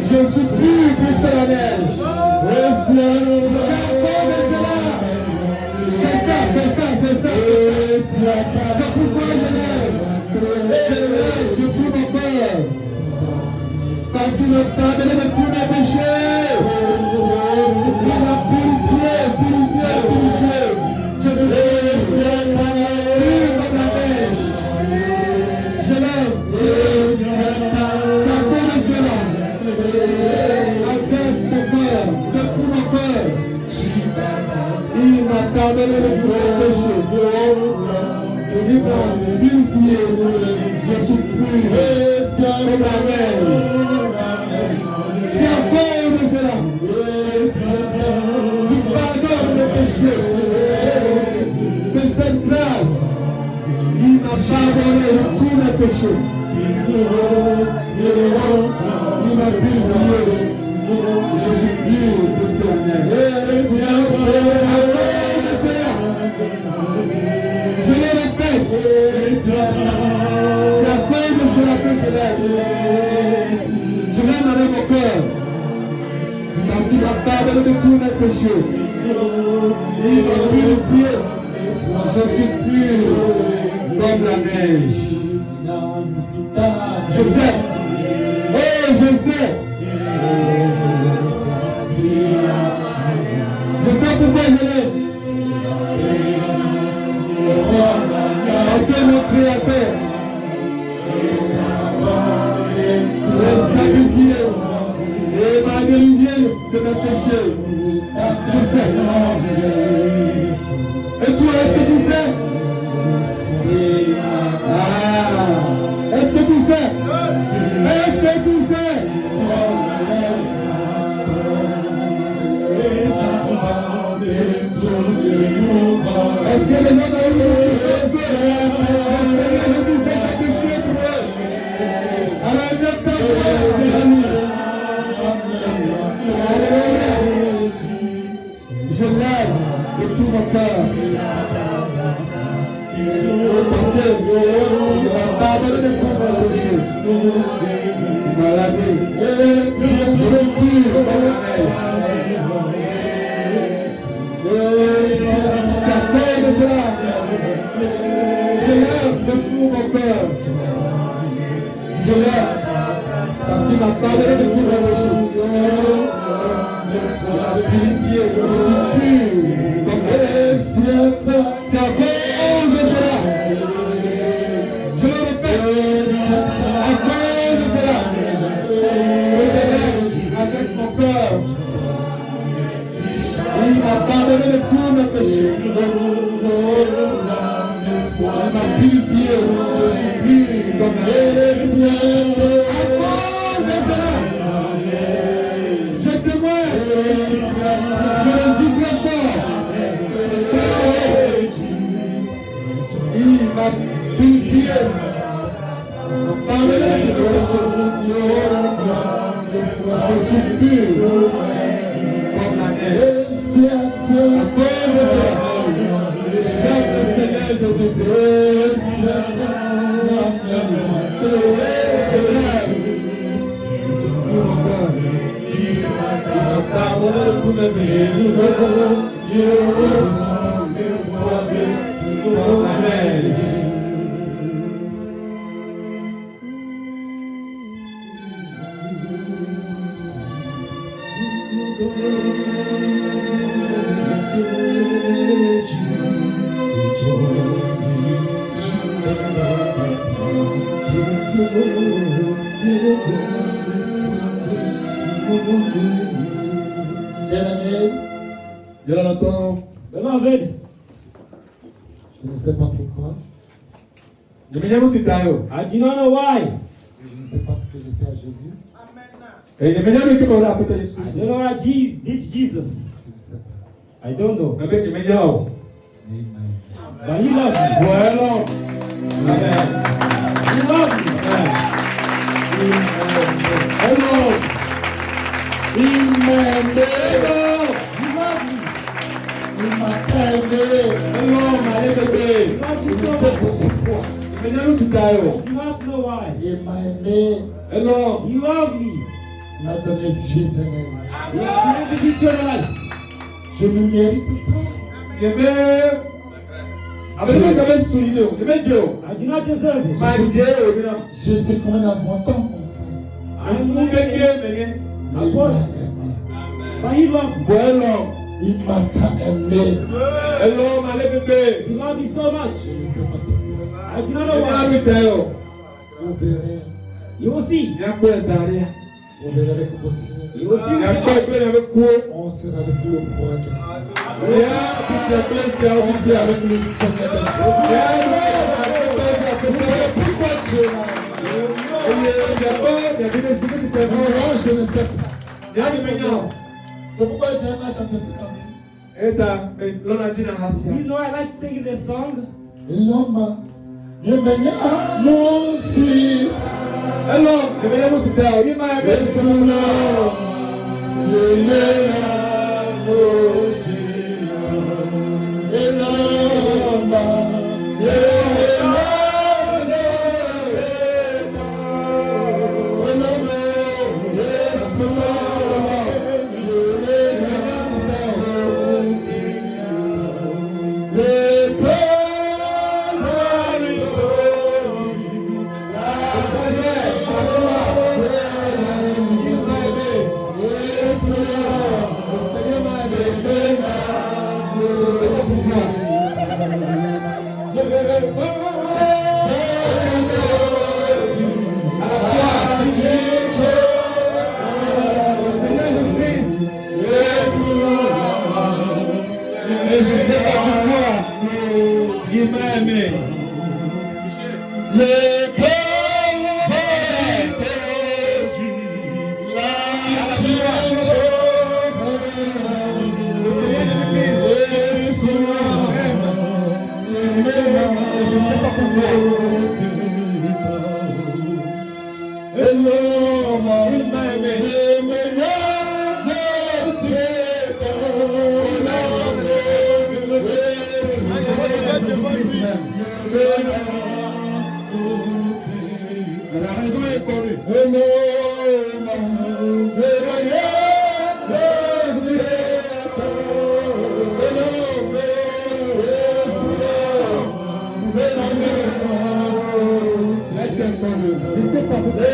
Je suis pur plus que la neige. C'est à cause de cela. C'est ça. C'est pourquoi je l'aime. Je l'aime de tout mon cœur. Parce qu'il m'a pardonné de tous mes péchés. Il m'a purifié. Je suis pur comme la neige. Je l'aime. C'est à cause de cela. Avec mon cœur, c'est pour mon cœur. Il m'a pardonné de tous mes péchés. Il m'a purifié. Je suis pur comme la neige. C'est à cause de cela. Tu pardonnes mes péchés. De cette place, il m'a pardonné de tous mes péchés. Il m'a purifié. Je suis pur plus que la neige. C'est à cause de cela. Je le respecte. C'est à cause de cela que je l'aime. Je l'aime avec mon cœur. Parce qu'il m'a pardonné de tous mes péchés. Il m'a purifié. Je suis pur comme la neige. Je sais. Oh, je sais. Je sais pourquoi je l'aime. Parce que mon Créateur s'est sacrifié et m'a délivré de mes péchés. Je sais. Et toi, est-ce que tu sais? Est-ce que tu sais? Est-ce que tu sais? Est-ce que les gens ont eu le Seigneur s'est sacrifié pour eux? Alors, ne t'en je l'aime de tout mon cœur. Parce que il m'a pardonné de tous mes péchés. Il m'a lavé. Je suis pur comme la neige. C'est à cause de cela. Je l'aime de tout mon cœur. Je l'aime parce qu'il m'a pardonné de tous mes péchés. Il m'a purifié. Je suis pur. C'est à cause de cela. Je le répète. À cause de cela. Je l'aime avec mon cœur. Il m'a pardonné de tous mes péchés. Il m'a purifié. Je suis pur comme la neige. À cause de cela, je témoigne. Je le dis très fort. Il m'a purifié. Il m'a pardonné de tous mes péchés. Je suis pur comme la neige. À cause de cela, j'aime le Seigneur Jésus-Christ. Beloved, Je ne sais pas pourquoi. I do not know why. Je ne sais pas ce que j'ai fait à Jésus. I don't know what I did to Jesus. Je ne sais pas. I don't know. Amen. But he loved me. He loved me. Il m'a aimé. He loved me. Il m'a aimé. He loved me Je so ne sais much. pas pourquoi. I do not know why. Il m'a aimé. He loved me. Il m'a donné vie éternelle. He gave me eternal life. Je me mérite pas. I do not deserve it. Je suis comme un avantage comme ça. I'm not Mais il m'a aimé. but he loved me. Il m'a pas aimé. He loved me so much. Je ne sais pas pourquoi. I do not know why. Vous verrez. You will see. Vous verrez avec vos signes. You will see. On sera avec le roi de On sera avec le Seigneur des Pourquoi tu es là? Non, je ne sais pas. C'est pourquoi j'aime à chanter ce cantique. You know I like singing this song. L'homme ne mène à mon si. La raison est connue. Je sais pas pourquoi.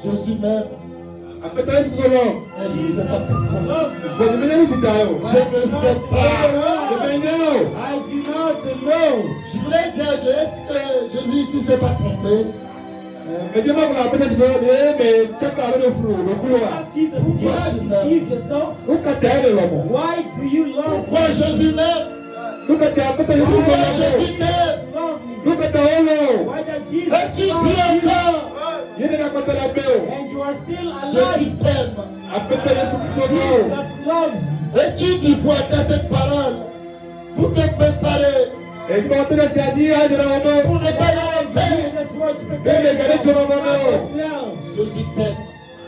Je suis même. Peut-être que non. Je ne sais pas pourquoi. Je ne sais pas. Je ne sais pas. I do not know. Je voulais dire, est-ce que Jésus, tu ne sais pas trompé? Mais Dieu m'a peut-être que mais check out le fruit, le couloir. Ask Jesus, do you not deceive yourself? Où que tu es l'homme? Why do you love Pourquoi Jésus m'aime? Où que tu es peut-être Jésus Pourquoi t'aime? Jésus t'aime? love Où me? que tu es l'homme? Why does Jesus Et tu vis love you? encore? Il est dans la paix. And you are still Jésus alive? t'aime. Après Jésus Christ. Jesus loves you. Et tu vis pour attendre cette parole. Pour te préparer. Et quand tu es assis à l'homme, Pour ne pas l'enlever. In this world to prepare yourself. Jésus t'aime.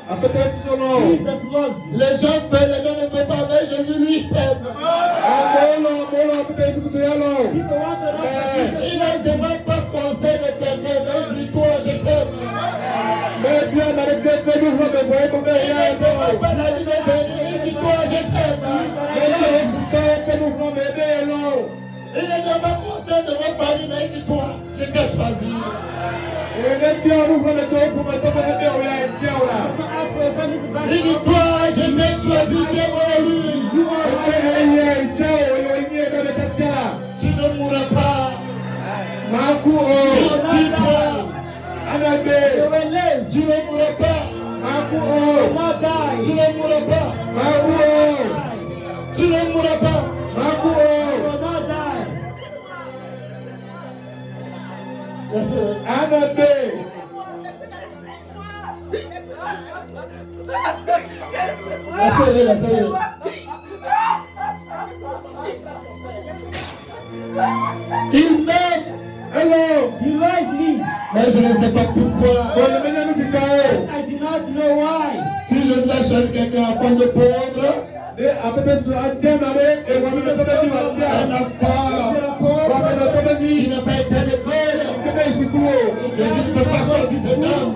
après Jésus Jesus loves you. Les gens peuvent, les gens ne peuvent pas, mais Jésus lui t'aime. après Jésus Christ. People want to know that Jesus Il ne loves you. demande pas conseil de t'aimer, mais il dit toi, je t'aime. Mais bien dans le cœur de nous, vous voyez comme il y a Il ne demande pas la vie de tes ennemis, il dit toi, je t'aime. Il ne demande pas conseil de votre famille, mais il dit toi, je t'ai choisi. Ask for your family's advice. Il dit toi, je t'ai choisi, tu es mon élu. Tu ne mourras pas, tu vivras. You will live. Tu ne mourras pas, You will not tu die. ne mourras pas, tu ne mourras pas. You will not die. Laissez-le, laissez-le. Il m'aime, He loves me. mais je ne sais pas pourquoi. I do not know why. Si je dois choisir quelqu'un afin de pauvre, un enfant qui n'a pas été à l'école, Jésus ne peut pas choisir cet homme.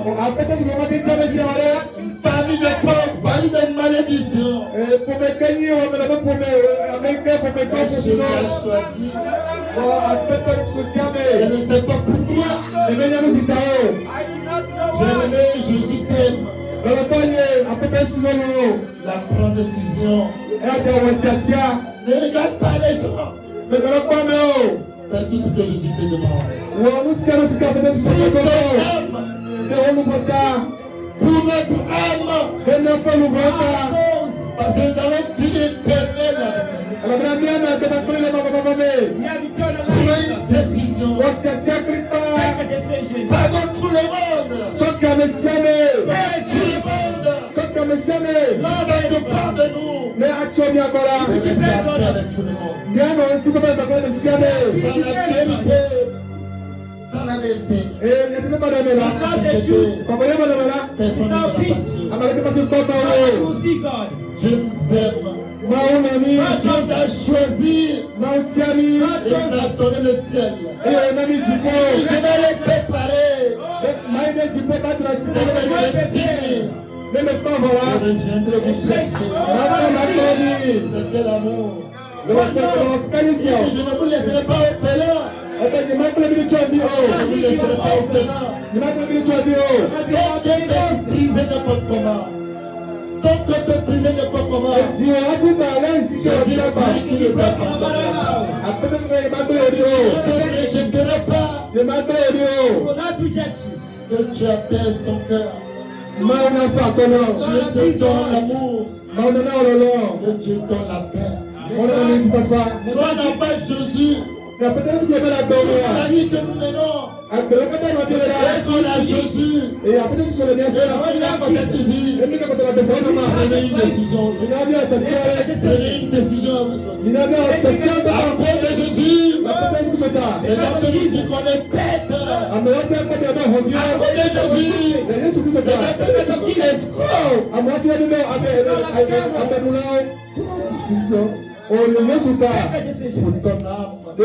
Une famille de pauvres, famille de malédiction. Jésus a choisi. Je ne sais pas pourquoi. I do not know why. Bien-aimé, Jésus t'aime. La grande décision. Ne regarde pas les gens. Fais tout ce que Jésus te demande. Pour notre âme. Our souls. Parce que nous avons une vie éternelle. We have eternal Prends life. une décision. Take a decision. Pardonne tout le monde. Aide tout le monde. Si ça te parle de nous, Mais actuellement encore là, je vais faire paix avec tout le monde. bien on dit que pas de siamer. Sans la vérité. Sans la vérité. Et il y a pas de là. Without the truth, Comment est là? Personne ne without va peace, passer. Avec pas de no one will see God. Je nous aime. Moi on ami, Dieu t'a choisi. moi tiami, Il nous a donné le ciel. et un ami du Je pot. vais les préparer. Moi il dit pas de la Dès que je vais finir, mais maintenant je voilà. reviendrai vous chercher. Maintenant ma C'est quel amour. le expérience. Je ne vous laisserai pas orphelin. Attends, il m'a pas mis de choix bio. Je ne vous laisserai pas orphelin. Il m'a pas mis de choix bio. Ton cœur peut briser n'importe comment. Ton cœur peut briser n'importe comment. Dis a dit dans l'aise qui Je je dis dis pas. qu'il ne va pas. Après ça il m'a donné Je bio. ne te rejetterai pas. Il m'a donné He bio. will not reject you. Que tu apaises ton cœur. Moi on a fait comment? Dieu te donne l'amour. Moi on a le long. Que Dieu donne la paix. On a mis du papa. Toi n'a pas Jésus. Mais peut-être que la La donne. vie que nous menons. Après le matin on dit Et là. qu'on a Jésus. Et après tu sur le bien C'est moi qui l'a fait cette vie. Et puis quand on a besoin de moi. Prenez une décision. Il a bien cette série. Prenez une décision aujourd'hui. Il a bien cette série. Après de Jésus. Peut-être que c'est ça. Les gens peuvent nous dire qu'on est bête. À moi on peut pas bien revient. Après de Jésus. Et Jésus Christ c'est Les gens ça. peuvent nous dire qu'il est escroc. À moi tu as dit non avec nous là. Oh le mieux c'est Take pas. a decision. Pour ton âme. De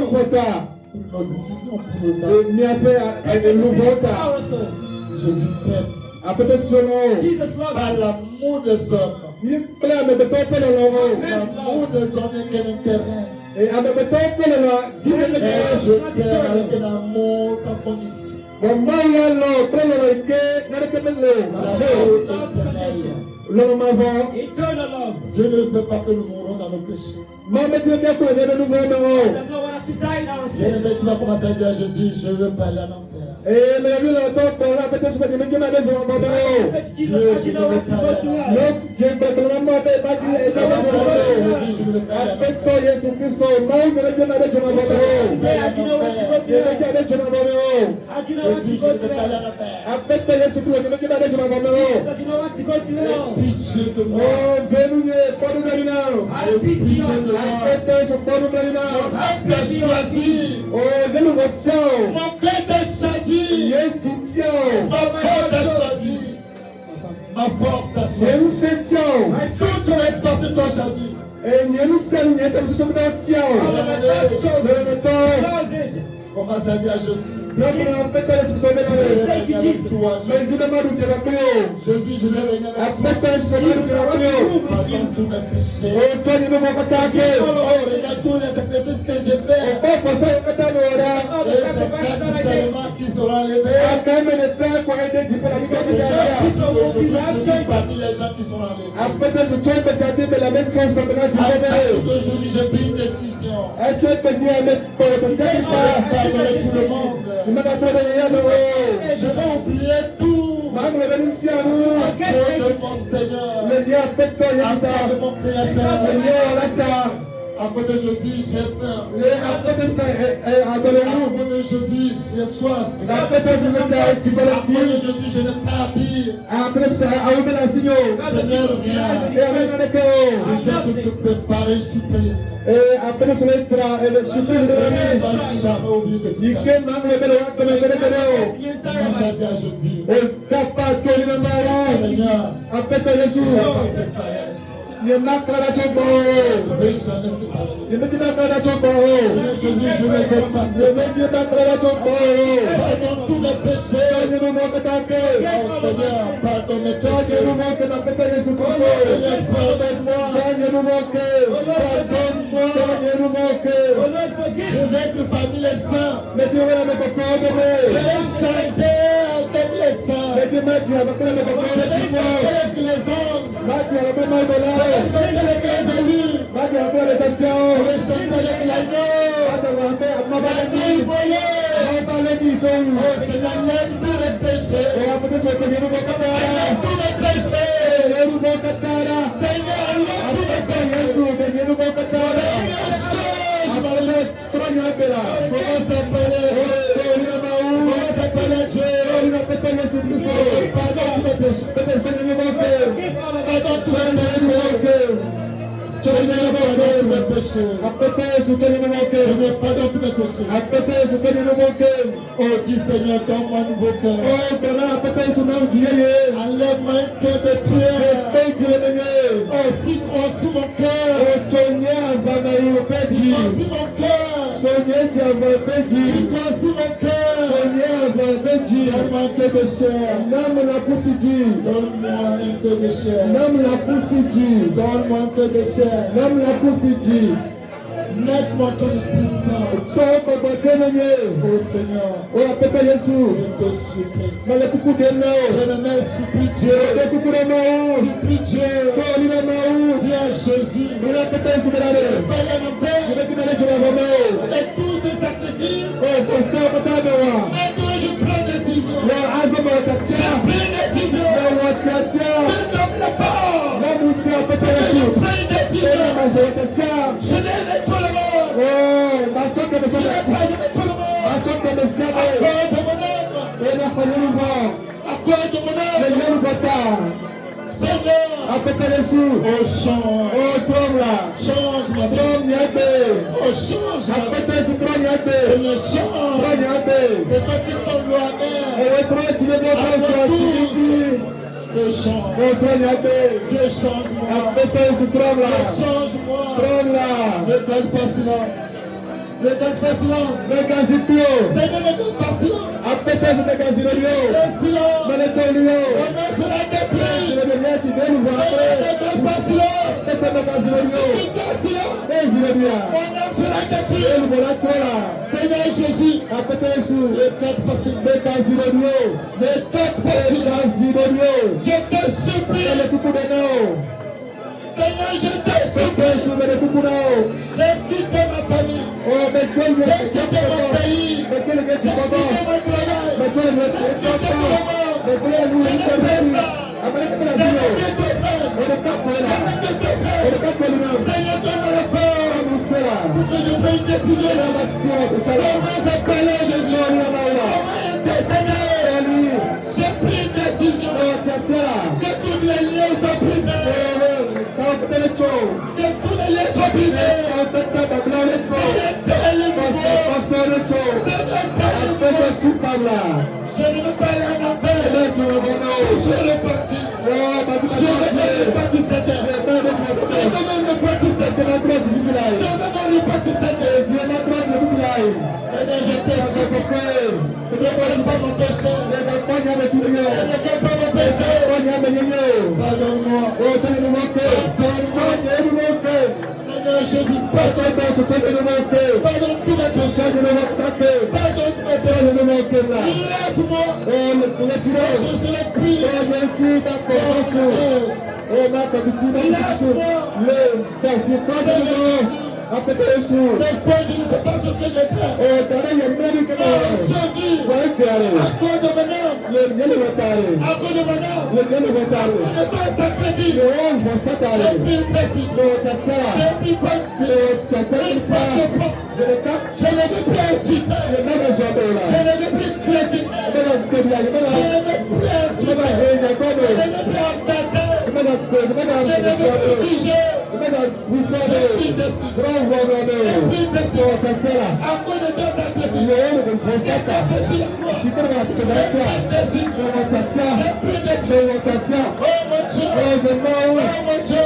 on peut pas. Pour nos décisions, pour nos âmes. Et mi après avec nous For vota. our souls. Jésus t'aime. Après peut-être que non. Jesus loves Par you. l'amour des hommes. Mi plein de beton pour le long. L'amour des hommes est quel intérêt. Et avec beton pour le long. Qui est le Et je t'aime avec un amour sans condition. bon moi là non pour le long que n'a que le L'amour éternel. le m'avant. Eternal love. Dieu ne veut pas que nous mourons dans nos péchés. Moi me dis bien que nous He does not want us to die in our Bien sin. aimé, tu vas commencer à dire à Jésus, je veux pas aller en enfer. Eh, mais lui, le top, on a peut-être souhaité que ma maison va bien. Respect Jesus, I know what to go to hell. Donc, j'ai besoin de moi, mais pas dit, et pas besoin. Avec toi, Jésus Christ, moi, je vais dire, mais je m'en vais. Today, I do know what to go to Je vais hell. dire, mais je m'en vais. I do know what to go to hell. Avec toi, Jésus Christ, je vais dire, mais je m'en vais. I do know what to go to hell. Pitié de moi. Oh, venez, pas de galinard. I pity you. Avec toi, je pas de galinard. T'as choisi. Oh, venez, votre sang. Mon cœur t'a choisi. Yé, titian. Ma force t'a choisi. Ma force t'a Yé, choisi. nous sétions. Toutes les forces t'ont choisi. Et nous sommes, yé, comme si nous étions. Le temps. Beloved, Commence à dire à Jésus. Non, mais en fait, je suis tombé dans le. Mais il m'a dit, je vais prier. Jésus, je vais venir avec toi. Après, je vais prier. Pardonne tous mes péchés. Oh, toi, il ne m'a pas attaqué. Oh, regarde tous les sacrifices que j'ai fait. Oh, pour ça, il m'a dit, Et ces quatre seulement qui seront enlevés. même le père pour aider, c'est pour la vie de Aujourd'hui, je suis parmi les gens qui sont enlevés. après, je suis passé mais la même chose, donc là, tu À vas partir d'aujourd'hui, j'ai pris une décision. et tu peux dire, mais pour le conseil, Pardonner tout le monde. il m'a dit, Je vais oublier tout. Maman, le bénissi à nous. À cause de mon Seigneur. Le lien affecte-toi, À cause de Yézuta. mon Le Créateur. lien en l'acta. À cause de Jésus, j'ai faim. Le après, je suis À adoré-nous. cause de Jésus, j'ai soif. Après, je suis À si cause de volontiers. Jésus, je n'ai pas habillé. Après, je suis à ouvrir la signaux. Seigneur, viens. Et avec le Je cœur. sais que tu peux parler, je supplie. Et après, je vais être et le surprise de Je ne l'année. vais jamais oublier de Il tout. fait même le bel acte, mais le bel acte. your entire Commence à life. dire à Jésus. Et capable de le mariage. Seigneur, Après, Jésus. ne va pas séparer. Il m'a créé ton Je corps. ne vais jamais séparer. Il m'a créé ton corps. Jésus, je ne vais pas Il m'a créé ton corps. pardonne tous mes péchés. Seigneur, nous manque ta paix. Oh Seigneur, pardonne mes Seigneur, péchés. nous manque ta paix, Jésus Christ. Seigneur, pardonne-moi. Seigneur, nous manque. Pardonne-moi. Seigneur, nous manque. Oh Lord, Je forgive. vais être parmi les saints. Mais tu vas me pardonner. Je vais chanter avec les saints. Mais tu m'as dit, avec le Je vais chanter avec les anges. Machi avec le mal de Je vais l'âge. chanter avec les élus. Machi avec les Je actions. vais chanter avec l'agneau. Ma La nuit volée. parole qui sont. Oh Seigneur, lève tous mes péchés. Et après, je vais te dire, nous Lève tous mes péchés. nous Katara. Seigneur, lève tous mes péchés. Jésus, nous Katara. Seigneur, change ma vie. Amalek, strong apela. Comment s'appeler? Comment s'appeler Dieu? Pardonne tous mes péchés. Forgive all of us. Pardonne tous mes péchés. Seigneur, pardonne tous mes péchés. Seigneur, pardonne tous mes péchés. Oh, dis Seigneur, donne-moi un nouveau cœur. Enlève-moi un cœur de pierre. Oh, si sous mon cœur. Si mon cœur. Si mon cœur. Donne-moi un cœur de chair. Donne-moi un cœur de chair. Donne-moi un cœur de chair. Mets-moi ton Esprit Saint. Oh Seigneur, je te supplie. Bien-aimé, supplie Dieu. Supplie Dieu. Dis à Jésus. Pardonne mon Père. Avec tous ces sacrifices. Maintenant je prends décision. Je prends décision. Je donne le corps. Je prends une décision. Je n'aime pas le monde. Je n'aime pas tout le monde. Accorde mon âme. Accorde mon âme. Seigneur. Oh, change ma vie. Oh, change ma vie. Seigneur, change. C'est toi qui sont loin. Dieu change. Dieu change-moi. Change-moi. Ne donne pas silence. Ne donne pas silence. Seigneur, ne donne pas silence. Le silence. On a cela détruit. Seigneur, ne donne pas silence. Ne donne pas silence. On a cela détruit. Seigneur Jésus. Ne donne pas silence. Je te supplie. Seigneur, je te supplie. J'ai quitté ma famille. J'ai quitté mon pays. J'ai quitté mon travail. que je prenne une décision. Comment s'appeler Jésus? Comment intercéder? J'ai pris une décision. Que toutes les liens soient brisés. Que tous les liens soient brisés. Je ne veux pas aller en enfer. Je suis reparti. Je ne veux pas du Seigneur. Je veux même le pas du Seigneur. Je veux même le pas du Seigneur. Seigneur, je prie. Ne regarde pas mon péché. Ne regarde pas mon péché. Pardonne-moi. Pardonne-moi. Seigneur Jésus, pardonne tous mes péchés. Pardonne tous mes péchés. Lève-moi. Je serai prié. Des fois, je ne sais pas ce que j'ai fait. À cause de mon âme. À cause de mon âme. Je ne pas sacrifier. J'ai pris une décision. J'ai pris une je ne veux plus insulter. Je ne veux plus critiquer. Je ne veux plus insulter. Je ne veux plus attaquer. Je ne veux plus juger. J'ai pris une décision. À cause de ton sacrifice. J'ai tapé sur la croix. J'ai pris une décision. Oh mon Dieu. Oh mon Dieu.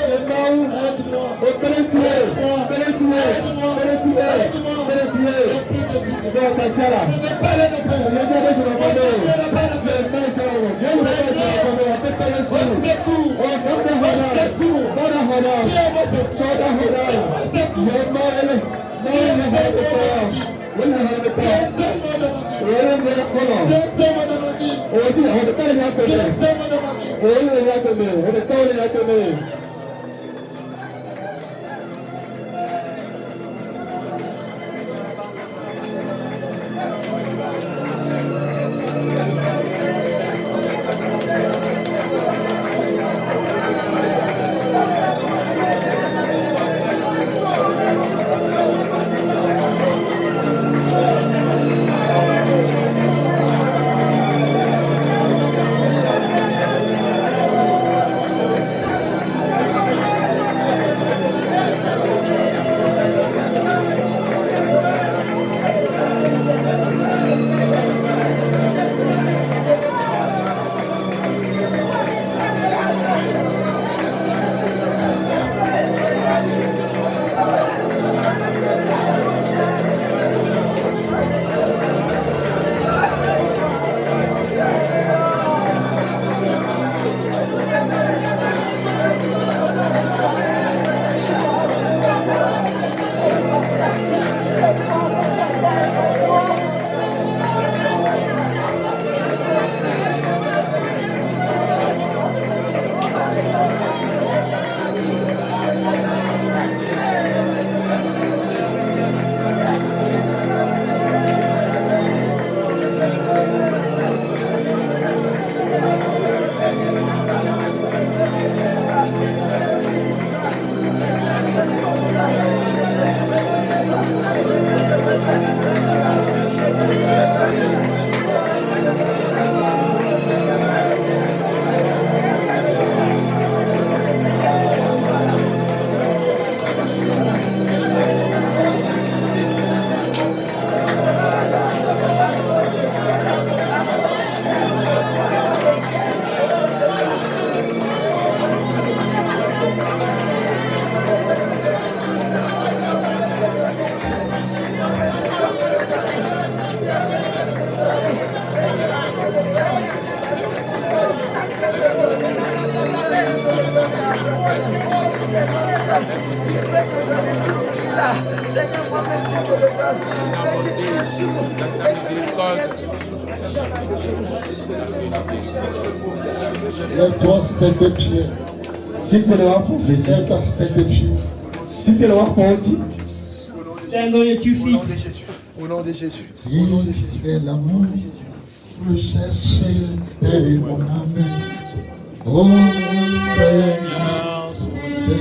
Lève-toi sur tes deux pieds. Lève-toi sur tes deux pieds. Stand on your 2 feet. Au nom de Jésus. Il c'est l'amour. Je cherche mon âme. Oh Seigneur, mon Dieu.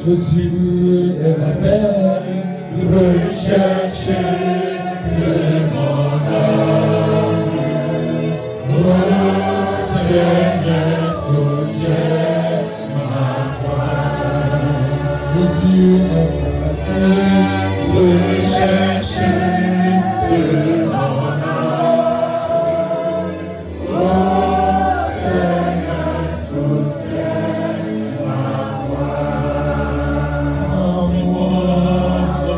Je suis la paix, recherché de mon âme. Oh Seigneur, soutiens ma foi. Jésus est parti, recherché de mon âme. Oh Seigneur, soutiens ma foi. En moi,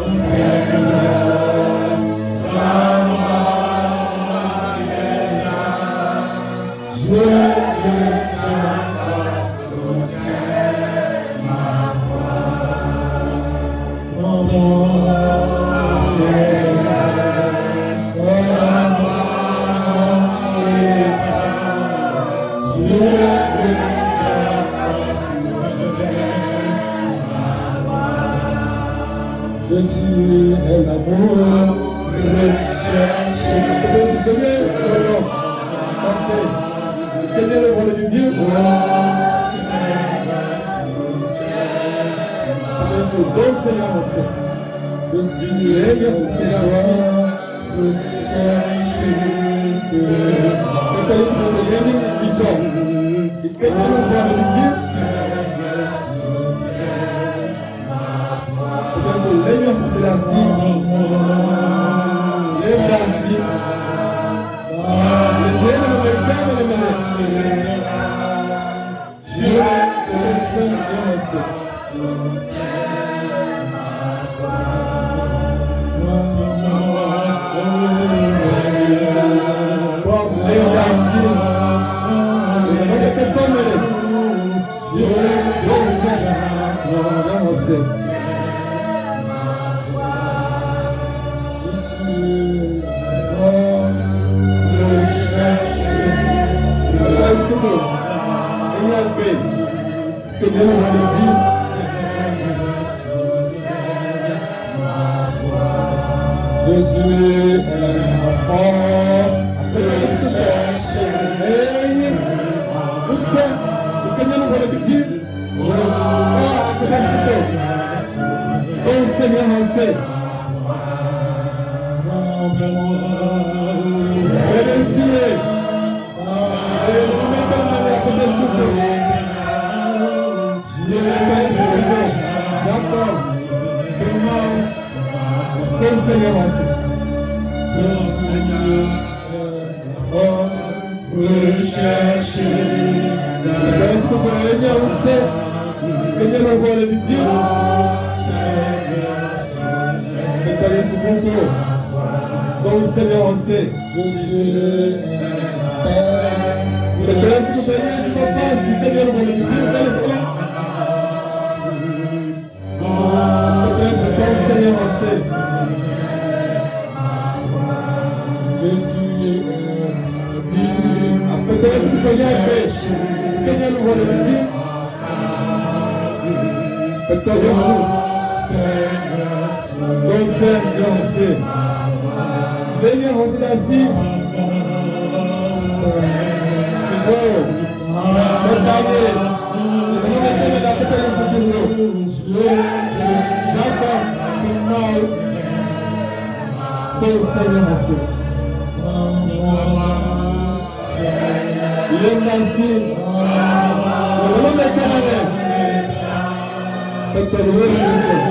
Seigneur, la mort est là. Je te tiens, soutiens ma foi. En moi, Seigneur, la mort est là. Je te je suis l'amour recherché. Si jamais, passez. Quel est le rôle de Dieu? Bon Seigneur, je suis Seigneur, recherché de Jésus est ma force, recherché. Vous savez, vous connaissez le rôle de Dieu? C'est pas ce que c'est. Bon Seigneur, on sait. Seigneur, rechercher. Est-ce que sur la lumière, on sait que Dieu nous voit le Dieu? Donc, Seigneur, on sait. Est-ce que sur la lumière, c'est pas si Dieu nous voit le Dieu? Seigneur, on sait. Peut-être que ce Seigneur fait, Seigneur nous voit le dire. Peut-être que donc Seigneur, on sait. Seigneur, on s'est assis. Seigneur, on sait. Il est placé. Le nom est Canadien. Peut-être que je suis heureux.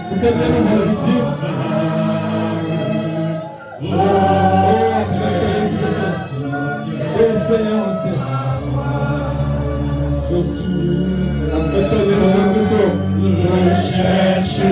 C'est bien le dire. Oh Seigneur, on sait. Je suis recherché.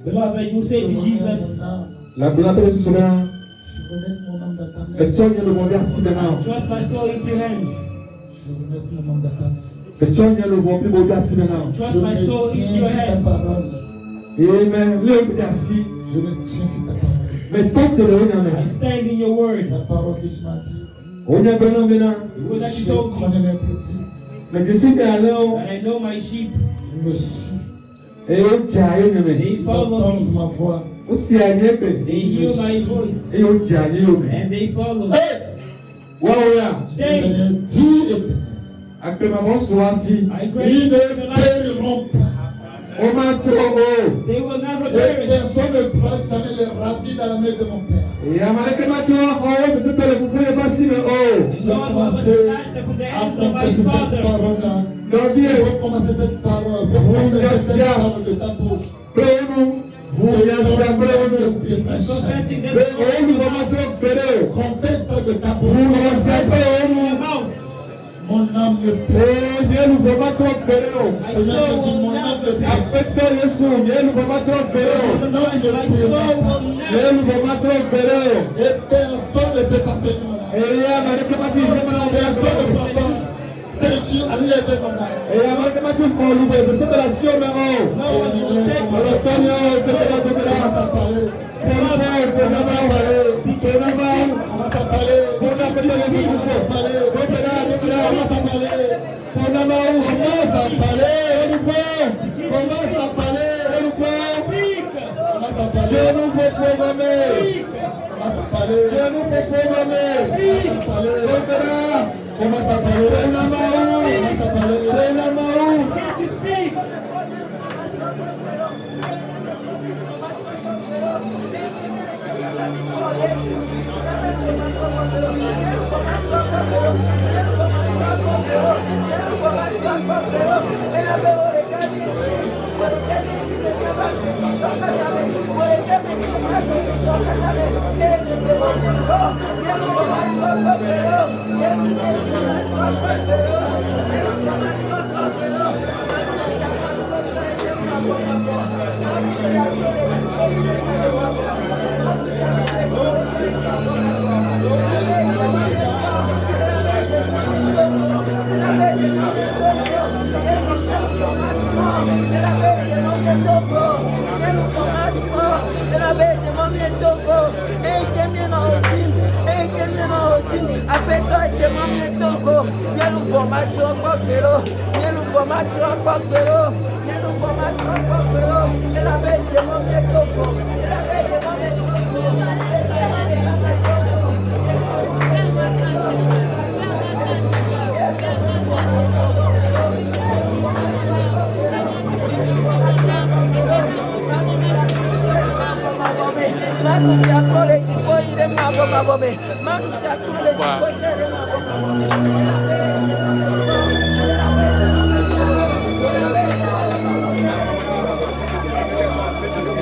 Beloved, you say to Jesus, La gloire de Jésus là. Que tu aies le bon merci maintenant. trust my soul into your hands. Que tu aies le bon merci maintenant. Trust my soul into your hands. Amen. Le merci. Je me tiens sur ta parole. Mais quand tu le I regardes, stand in your word. La parole que tu m'as dit. on est bien maintenant. The word that you Je told connais me. mes brebis. Mais je sais que alors, And I know my sheep. Je me suis. et on tient à eux, mais Ils entendent ma voix. aussi à eux, They hear my voice. et on tient à eux, mais. And they follow. Hey! Waouh là. They, Vie et Après ma voix soit assis. I ils grant ne the life. périront pas. On m'a trop haut. They will never Et perish. personne ne pourra jamais les ravir dans la main de mon Père. Et à ma réclamation, oh, c'est pas le vous pouvez pas si le haut. Je vais commencer à confesser cette parole-là. Non, bien. Je vais commencer cette parole. Je vais confesser cette parole de ta bouche. Prenons. Vous, bien sûr, prenons. Confessing this Oh, nous vamos trop pérer. Confesse de ta Vous bouche. commencez à faire. in your mouth. Mon âme me plaît. Oh, Dieu, nous vamos trop pérer. My Seigneur soul Jésus, will mon âme me never plaît. Affectez les sons. Dieu, nous vamos trop pérer. Mon âme My me soul plaît. will Dieu, never. nous vamos trop pérer. Et personne ne peut passer de mon âme. Et à ma réclamation, je vais m'en Personne ne peut pas sentir à lever mon âme. Et à ma réclamation, on nous fait cette relation, mais oh. No one will take Alors, it. Seigneur, c'est la de On la. va s'en parler. Pour nous, On va s'en parler. On va s'en parler. pour la paix de Jésus. On va s'en parler. Pour la paix de On va s'en parler. Pour la mort, On va s'en parler. nous voit. On va s'en parler. Nous voit. On va s'en Je parler. nous veux programmer. On va s'en parler. Je nous veux programmer. On va s'en parler. On va s'en parler. Pour la mort. On va s'en parler. Pour la mort.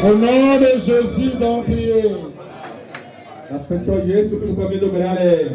Au nom de Jésus, donc priez. Aspetto Gesù che può migliorare.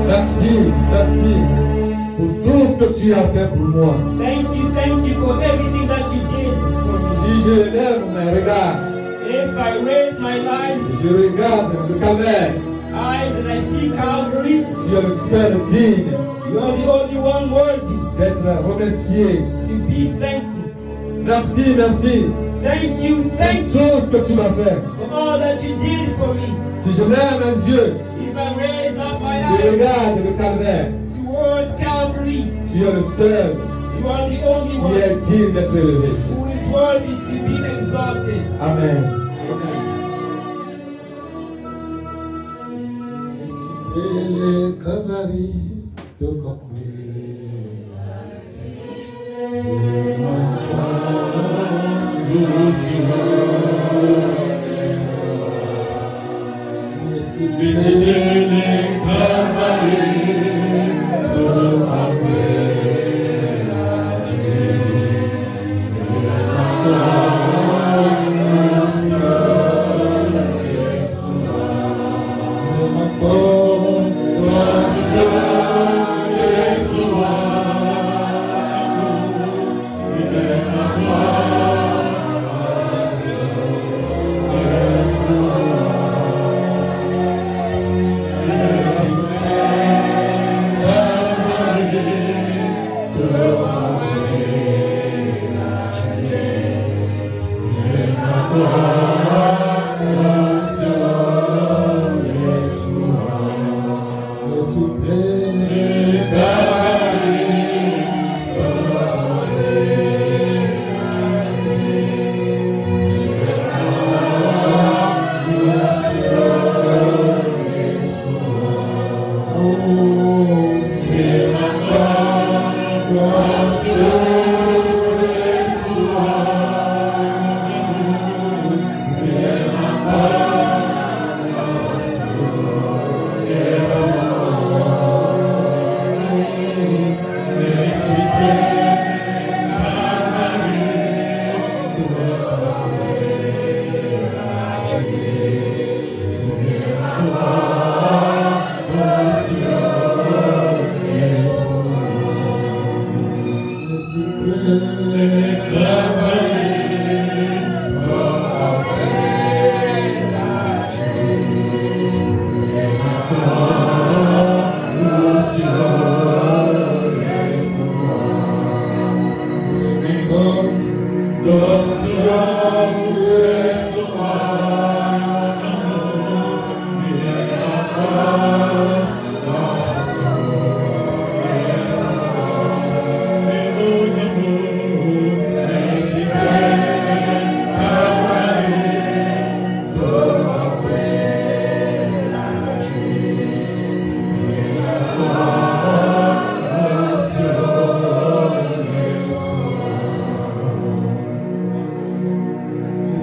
Merci pour tout ce que tu as fait pour moi. Thank you for everything that you did for me. Si je lève mes regards, If I raise my eyes, je regarde le calvaire, and I see Calvary, tu es le seul digne you are the only one worthy d'être remercié. to be thanked. Merci Thank you pour tout ce que tu m'as fait. for all that you did for me. Si je lève mes yeux, If I raise up my je eyes regarde le calvaire, towards Calvary, tu es le seul you are the only qui one est digne d'être élevé. who is worthy to be exalted. Amen. Le Calvaire de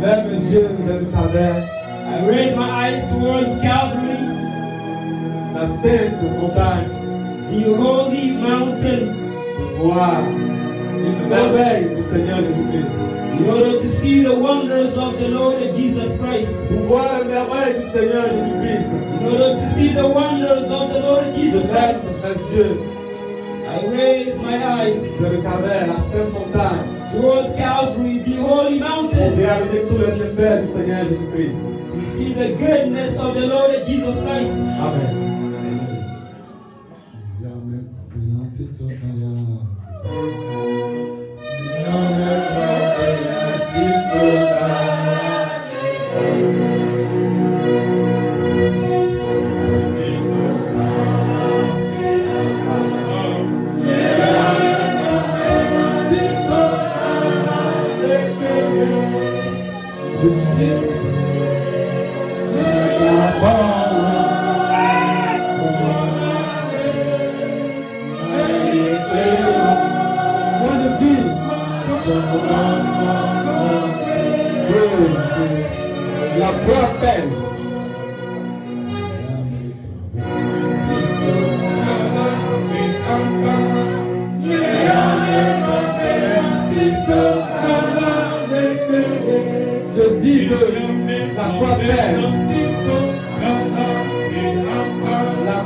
Lève mes yeux vers le calvaire, I raise my eyes towards Calvary, la sainte montagne, the holy mountain, pour voir une merveille du Seigneur Jésus-Christ. in order to see the wonders of the Lord Jesus Christ, Pour voir la merveille du Seigneur Jésus-Christ. in order to see the wonders of the Lord Je Jesus lève Christ. mes yeux I raise my eyes vers le calvaire, la sainte montagne, towards Calvary, the holy pour mountain, réaliser tous les bienfaits du Seigneur Jésus-Christ. to see the goodness of the Lord Jesus Christ. Amen.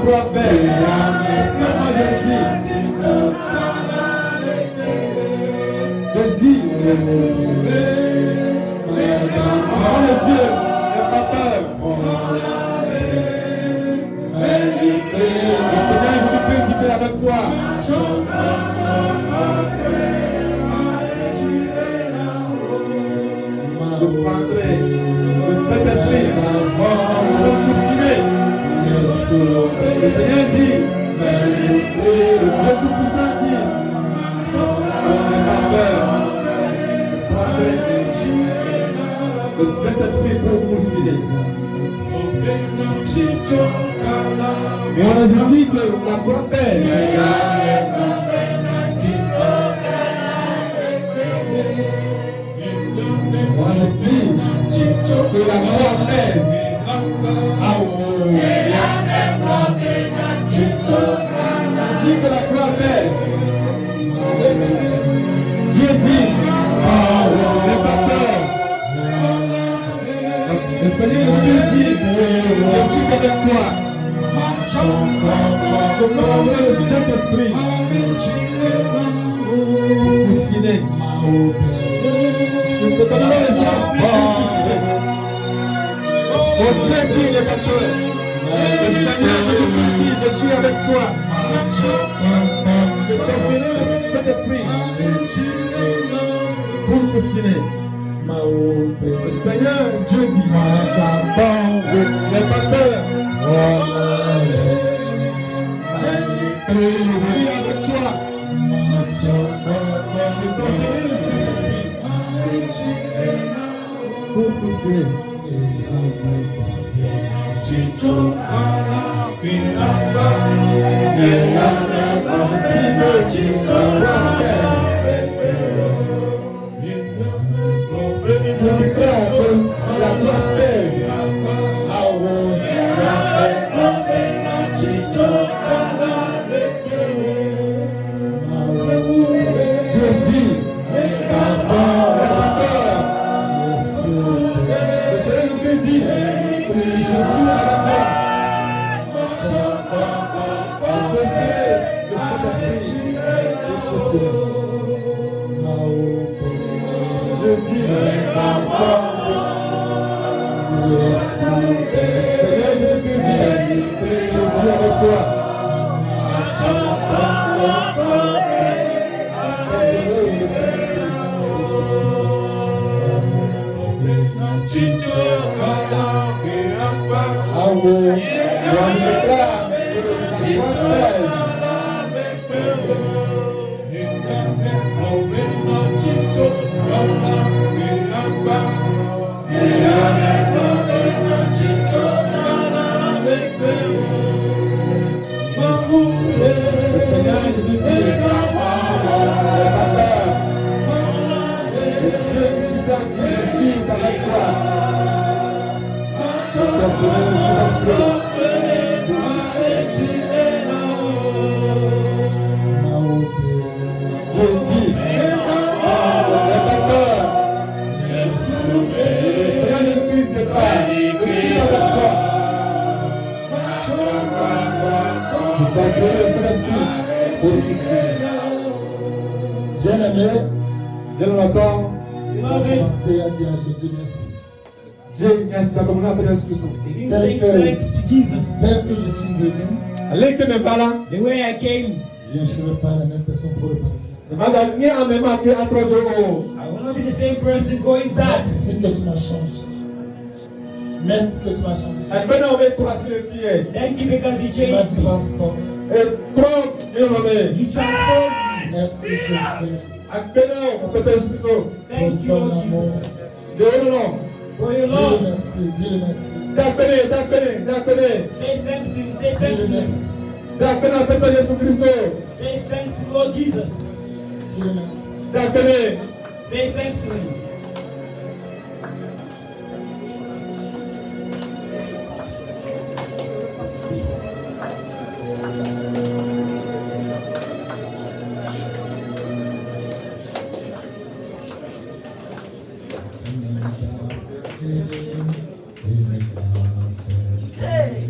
croix belle. Moi je dis, parole de Dieu, n'aie pas peur. Le Seigneur veut te paisible avec toi. Je prendrai le Saint-Esprit pour vous stimuler. Le Seigneur dit, le Dieu Tout-Puissant dit, n'aie pas peur. Je prendrai le Saint-Esprit pour vous stimuler. Moi je dis que la croix pèse. Moi je dis que la croix pèse. Je dis que la croix pèse. Dieu dit, n'aie pas peur. Le Seigneur Dieu dit, je suis avec toi. Je prendrai le Saint-Esprit pour signer. Je te donnerai les armes pour signer. Mon Dieu dit, n'aie pas peur. Le Seigneur Jésus dit, je suis avec toi. Je t'enverrai le Saint-Esprit pour te signer. Le Seigneur Dieu dit, n'aie pas peur. Je suis avec toi. Je t'enverrai le Saint-Esprit pour te signer. La gloire pèse. Dieu dit, n'aie pas peur. Le Seigneur nous dit, je suis avec toi. Je fais le Saint-Esprit. Dieu dit, n'aie pas peur. Le Seigneur nous dit, je suis avec toi. Bien-aimé, Dieu l'entend. commencez à dire à Jésus merci. Dieu merci à ton nom. Giving thanks to Jesus. Tel que je suis venu, The way I came, je ne serai pas la même personne pour repartir. I will not be the same person going back. Merci que tu m'as changé. Merci que tu m'as changé. Thank you because you Tu m'as changed me. transformé. You transformed me. Merci Jésus Thank pour you, ton Lord amour. Jesus, for your Dieu love. merci, Dieu merci. Say thanks to him. Say thanks to him. Say thanks to Lord Jesus. Dieu merci. Say thanks to him. Hey!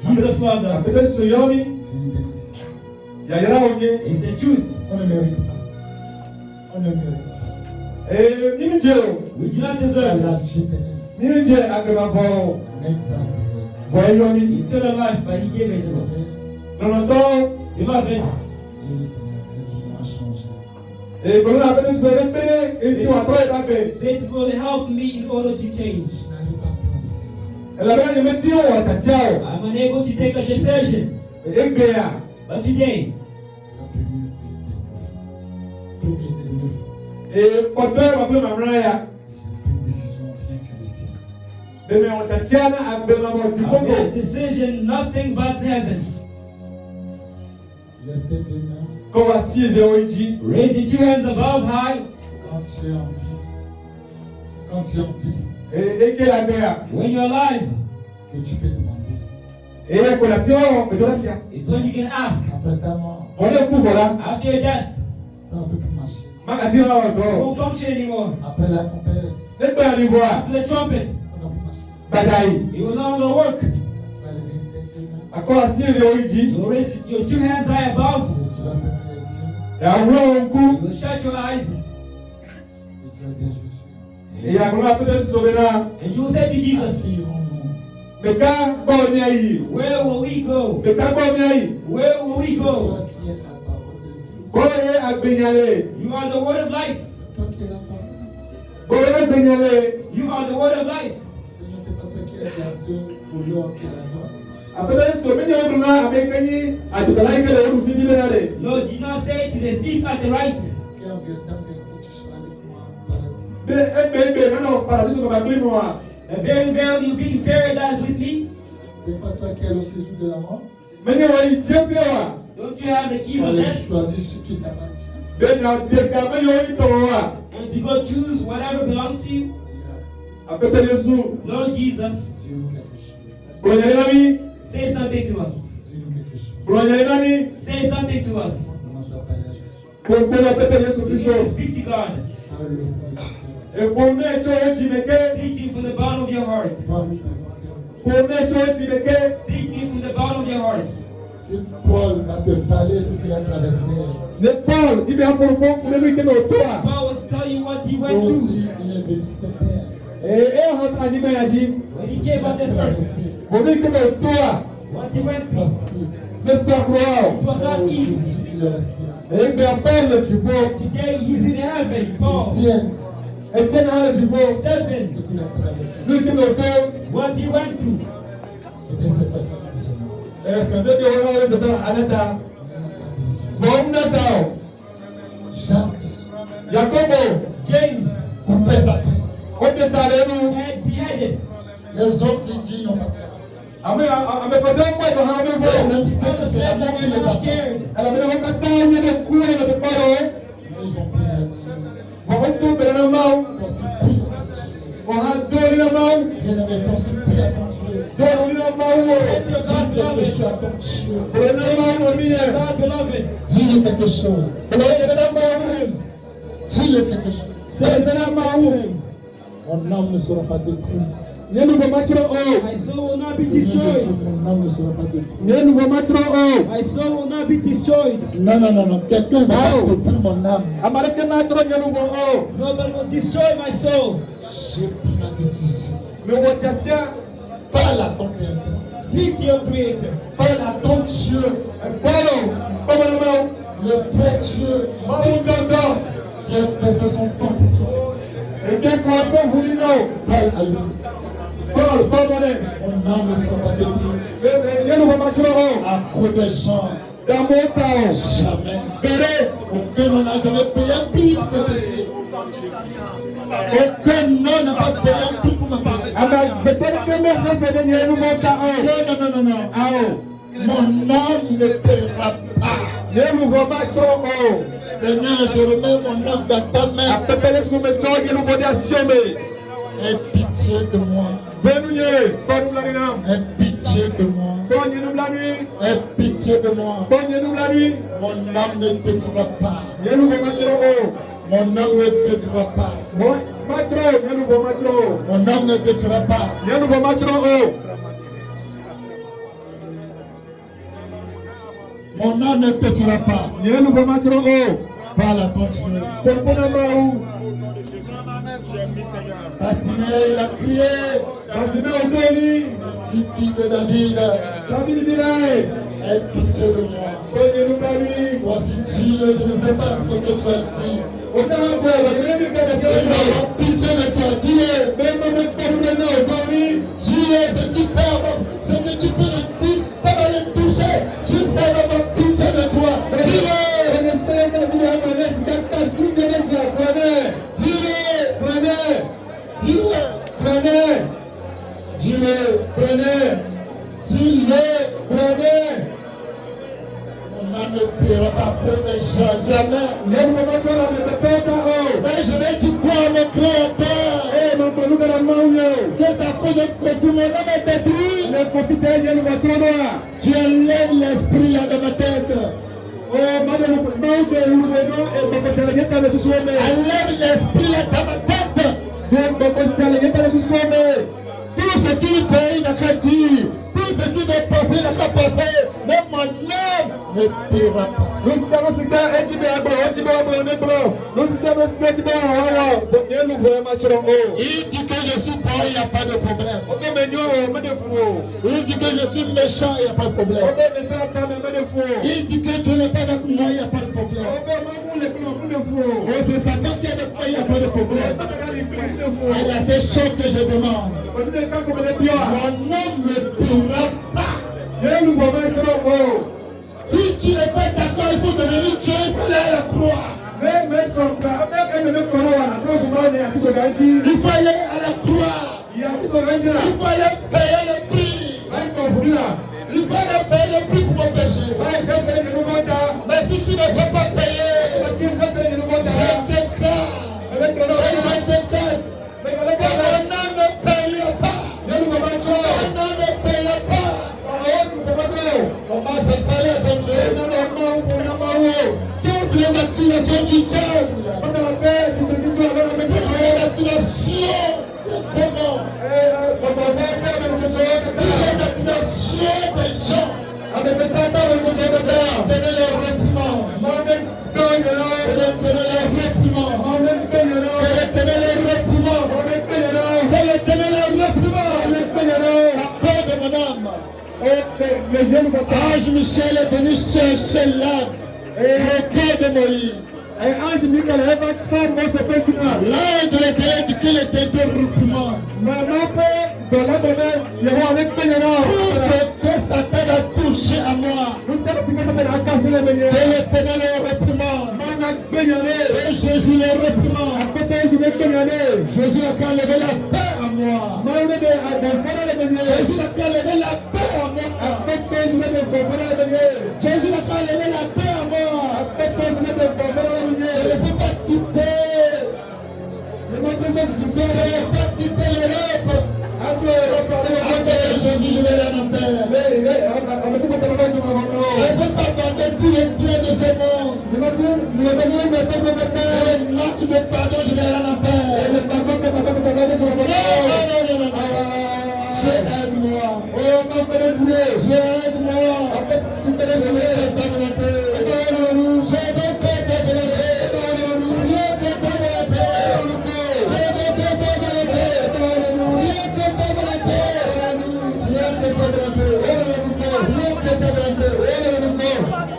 Jesus loved us. It's the truth. On ne mérite pas. On ne mérite pas. We do not deserve La it. vie éternelle. Eternal life, but He gave it to us. Beloved, Dieu le Seigneur, aide-moi à changer. Satan will help me in order to change. Je n'arrive pas à prendre décision. I'm unable to take a decision. But today, La première des 9 fois. J'ai pris une décision rien que de ciel. I made a decision, nothing but heaven. Lève tes deux mains Raise your two hands above high. quand tu es en vie. Quand tu es en vie, When you're alive, que tu peux demander. it's when you can ask. Après ta mort, After your death, ça ne peut plus marcher. it won't function anymore. Après la trompette, After the trumpet, ça ne va plus marcher. it will no longer work. Tu vas lever tes deux mains. You'll raise your two hands high above. Et tu vas fermer les yeux. You will shut your eyes. Et tu vas dire je suis. And you will say to Jesus, Assurons-nous. where will we go? Where will we go? Toi qui es la parole de Dieu. You are the word of life. Toi qui es la parole. You are the word of life. Seigneur, c'est pas toi qui es la seule pour l'or qui est la droite. Lord, do not say to the thief at the right, Qui est en véritable vérité, tu seras avec moi en paradis. very verily you'll be in paradise with me. C'est pas toi qui es le séjour de la mort. Don't you have the keys of Allez death? choisir ce qui t'appartient. And to go choose whatever belongs to you? Lord Jesus, Dis-nous quelque chose. say something to us. Dis-nous quelque chose. Say something to us. Commence à parler à Jésus. Speak to God. Alléluia. Speak to you from the bottom of your heart. Speak to you from the bottom of your heart. Si Paul va te parler ce qu'il a traversé, Paul will tell you what he went toi through aussi, il est venu sur cette terre. when he came on this earth. What he went through. Facile. It was not easy. Il est aussi. Today he's in heaven. Paul, Tiens, Stephen, ce qu'il a traversé. what he went through. C'était cette fête. Jacques, James coupait sa tête. had beheaded. Les autres, ils disent non. Même si Some c'est la said mort that qui they les were attend. scared. Ils ont pris la Dieu. Ton si prie à ton Dieu. Bien-aimé, ton si prie à ton Dieu. Let your God, Dis quelque beloved. chose à ton Dieu. God, beloved. Dis-lui quelque chose. Say something to him. Dis-lui quelque chose. Say something to him. Mon âme ne sera pas détruite. My soul will not be destroyed. Mon âme ne sera pas détruite. My soul will not be destroyed. Non, non, non, non. Quelqu'un va détruire mon âme. Nobody will destroy my soul. J'ai pris ma décision. Parle à ton Créateur. Speak to your Creator. Parle à ton Dieu. Le vrai Dieu qui a versé son sang pour toi. Parle à lui. Mon âme ne sera pas détruite. À cause des gens, jamais. Aucun nom n'a jamais payé un prix pour me pécher. Aucun nom n'a pas payé un prix pour me pécher. Non, non, non, non, non. Mon âme ne paiera pas. Seigneur, je remets mon âme dans ta main. Aie pitié de moi. Aie pitié de moi. Aie pitié de moi. Mon âme ne pétera pas. Mon âme ne pétera pas. Mon âme ne pétera pas. Mon âme ne pétera pas. Parle à ton Dieu. Bartimée, il a crié. Fille de David, aie pitié de moi. Voici Dieu, je ne sais pas ce que tu as dit. Avoir pitié de toi, dis-le. Dis-le, ce que tu peux le dire, ça va le toucher. Jusqu'à avoir pitié de toi. Dis-le. Mon âme ne paiera pas pour des gens, jamais. Mais je vais dire quoi à mon Créateur? Que ça cause de tout mon âme est détruit. Tu enlèves l'esprit là de ma tête. Enlève l'esprit là de ma tête. Tout ce qui paye n'a qu'à dire. Tout ce qui va passer n'a qu'à passer. Mais mon âme ne paiera pas. Il dit que je suis bon, il n'y a pas de problème. Il dit que je suis méchant, il n'y a pas de problème. Il dit que tu n'es pas avec moi, il n'y a pas de problème. Oh, c'est Satan qui est avec moi, il n'y a pas de problème. Et là, c'est chaud que je demande. Mon âme ne paiera pas. Si tu n'es pas d'accord, il faut devenir Dieu, il faut aller à la croix. Il faut aller à la croix. Il faut aller payer le prix. Il faut aller payer le pris pour mon péché. Mais si tu ne peux pas payer, je déclare, et je déclare, que mon âme ne payera pas. Mon âme ne payera pas. Commence à parler à ton Dieu. Toutes les accusations du diable, toutes les accusations des démons, toutes les accusations des gens, donnez les réprimandes, donnez les réprimandes, donnez les réprimandes, la paix de mon âme. Ange Michel est venu chercher l'âme, le cœur de Moïse. L'ange de l'Éternel dit qu'il était de reprimande. Tout ce que Satan a touché à moi, que l'Éternel le réprimande. Et Jésus le réprimande. Jésus a qu'à lever la paix à moi. Jésus n'a qu'à lever la paix à moi. Jésus n'a qu'à lever la paix à moi. Je ne peux pas quitter. Je ne peux pas quitter l'Europe. Après Jésus, je vais aller en paix. Je ne peux pas garder tous les biens de ce monde. Marque de pardon, je vais aller en paix. Non. Dieu aide-moi. Dieu aide-moi.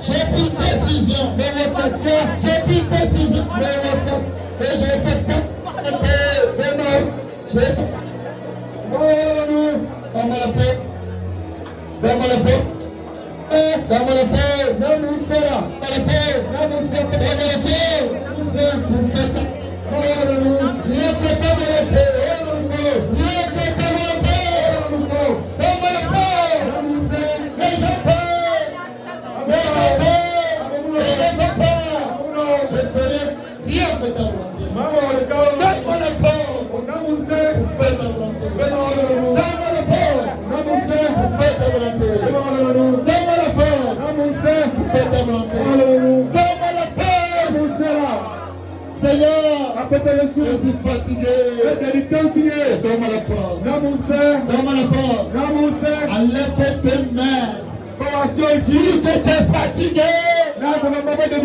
J'ai pris décision. J'ai pris décision. Et j'ai fait donne-moi la paix. Donne-moi la paix. Donne-moi la paix. Donne-moi la paix. Seigneur, je suis fatigué. Donne-moi la force. Donne-moi la force. Enlève tes mains. Si tu es fatigué, j'ai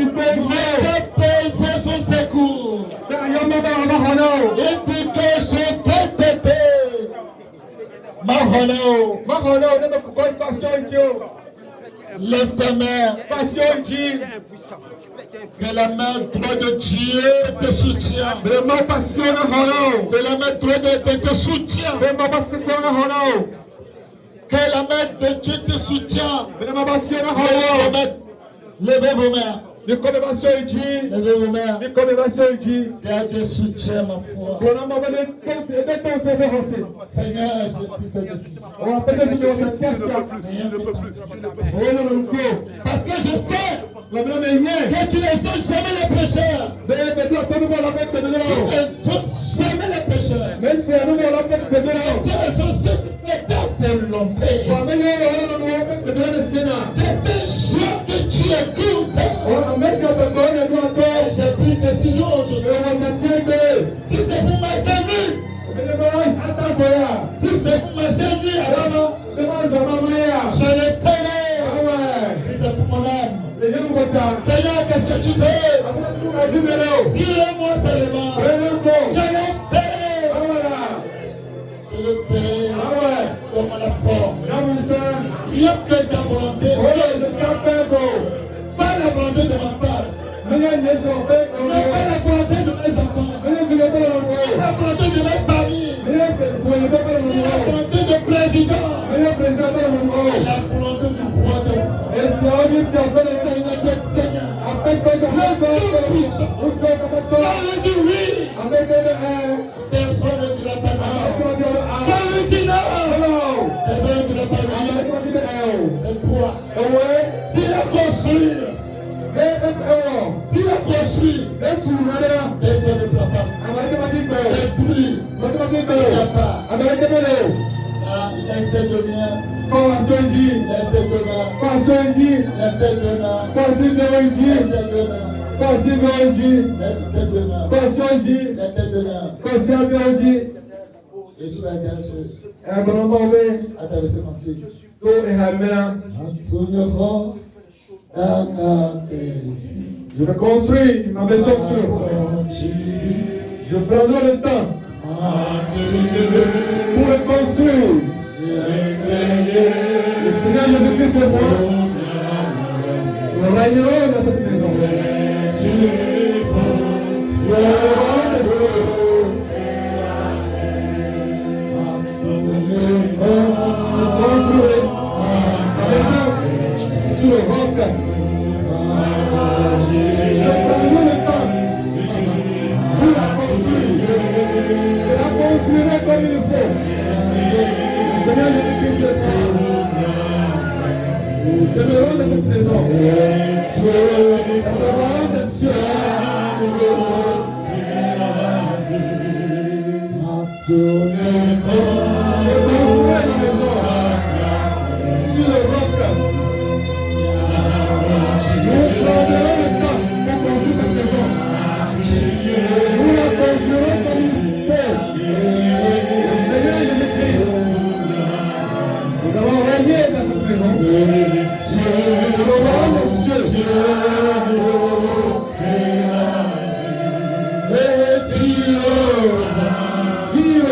besoin son secours. Il dit que je peux t'aider. Lève ta main. Que la main droite de Dieu te soutient. Que la main droite de Dieu te soutient. Que la main de Dieu te soutient. Levez vos mains. Levez vos mains. C'est à Dieu soutient ma foi. Seigneur, j'ai pris cette décision. Parce que je sais que tu ne sautes jamais les pécheurs. Tu ne sautes jamais les pécheurs. Tu ne sautes pour l'omper. C'est ce chant que tu écoutes. J'ai pris décision aujourd'hui. Si c'est pour marcher nu, si c'est pour marcher nu, je le paierai. Si c'est pour mon âme. Seigneur, qu'est-ce que tu veux? Dis-le-moi seulement. Je le paierai. Je le paierai. Donne-moi la force. Rien que ta volonté. Pas la volonté de ma part. Mais pas la volonté de mes enfants. La volonté de ma famille. La volonté du président. La volonté du roi de Seigneur. Personne ne dira pas non. Personne ne dira non. Personne ne dira pas non. C'est quoi? détruit les œuvres de papa. Détruit. Il n'y a pas. Ah, il a été donné. Il a été donné. Il a été donné. Et tu vas dire à ta sementique. Je vais construire ma maison sur. Je prendrai le temps pour le construire. Le Seigneur Jésus-Christ est moi. Nous régnerons dans cette maison. Je construirai ma maison sur le roc. Je prendrai le temps pour la construire. Je la construirai comme il faut. Le Seigneur Jésus-Christ est nous demeurons dans cette maison. Nous demeurons des cieux. Je construirai la maison sur le roc. Nous prendrons le temps pour construire cette maison. Nous la construirons comme il faut. Le Seigneur Jésus-Christ. Nous allons régner dans cette maison. Nous demeurons des cieux. Si le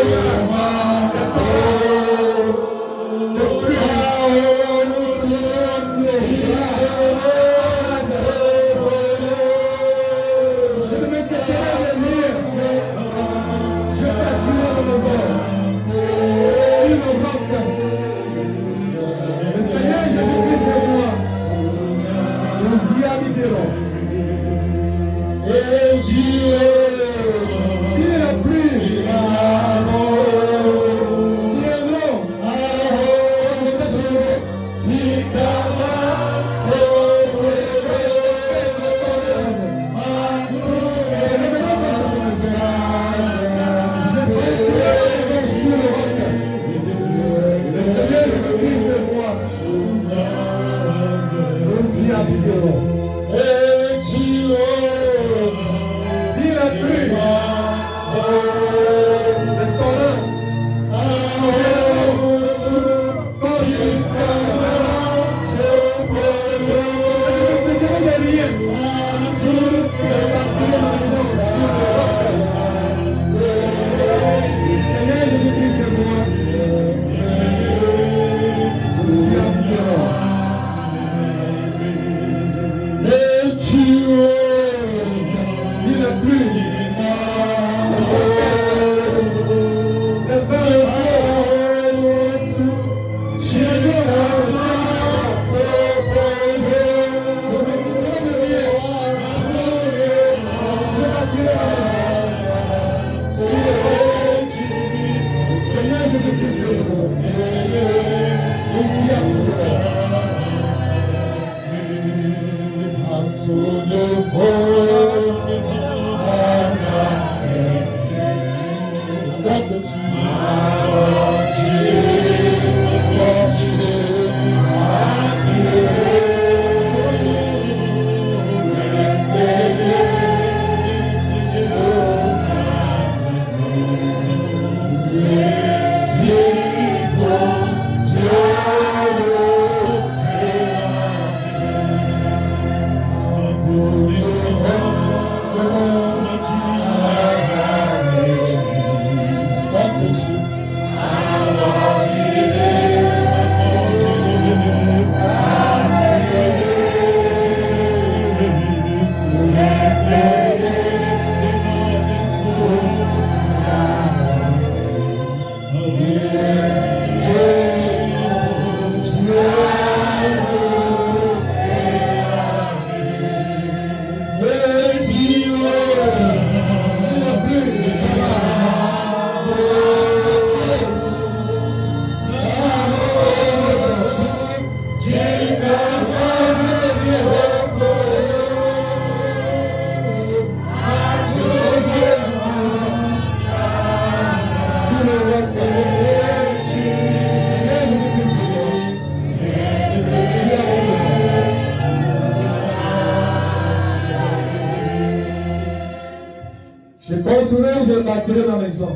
construire, je bâtirai ma maison.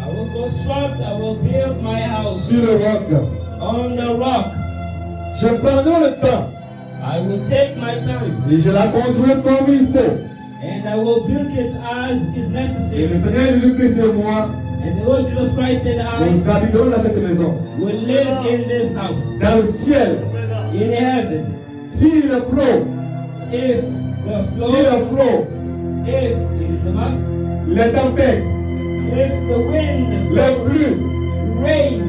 I will construct, I will build my house Sur le roc. on the rock. Je prendrai le temps I will take my time et je la construirai comme il faut. and I will build it as is Et le necessary. Seigneur Jésus-Christ et moi, And the Lord Jesus Christ and nous I habiterons dans cette maison. will live in this house, Dans le ciel, in heaven. si le flot, If the si flow, le flot, if it is the must, les tempêtes, if the wind, the les storm, pluies rain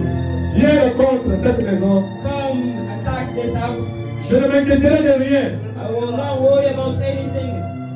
viennent contre cette maison, come attack this house, je ne m'inquiéterai de rien. I will not worry about anything.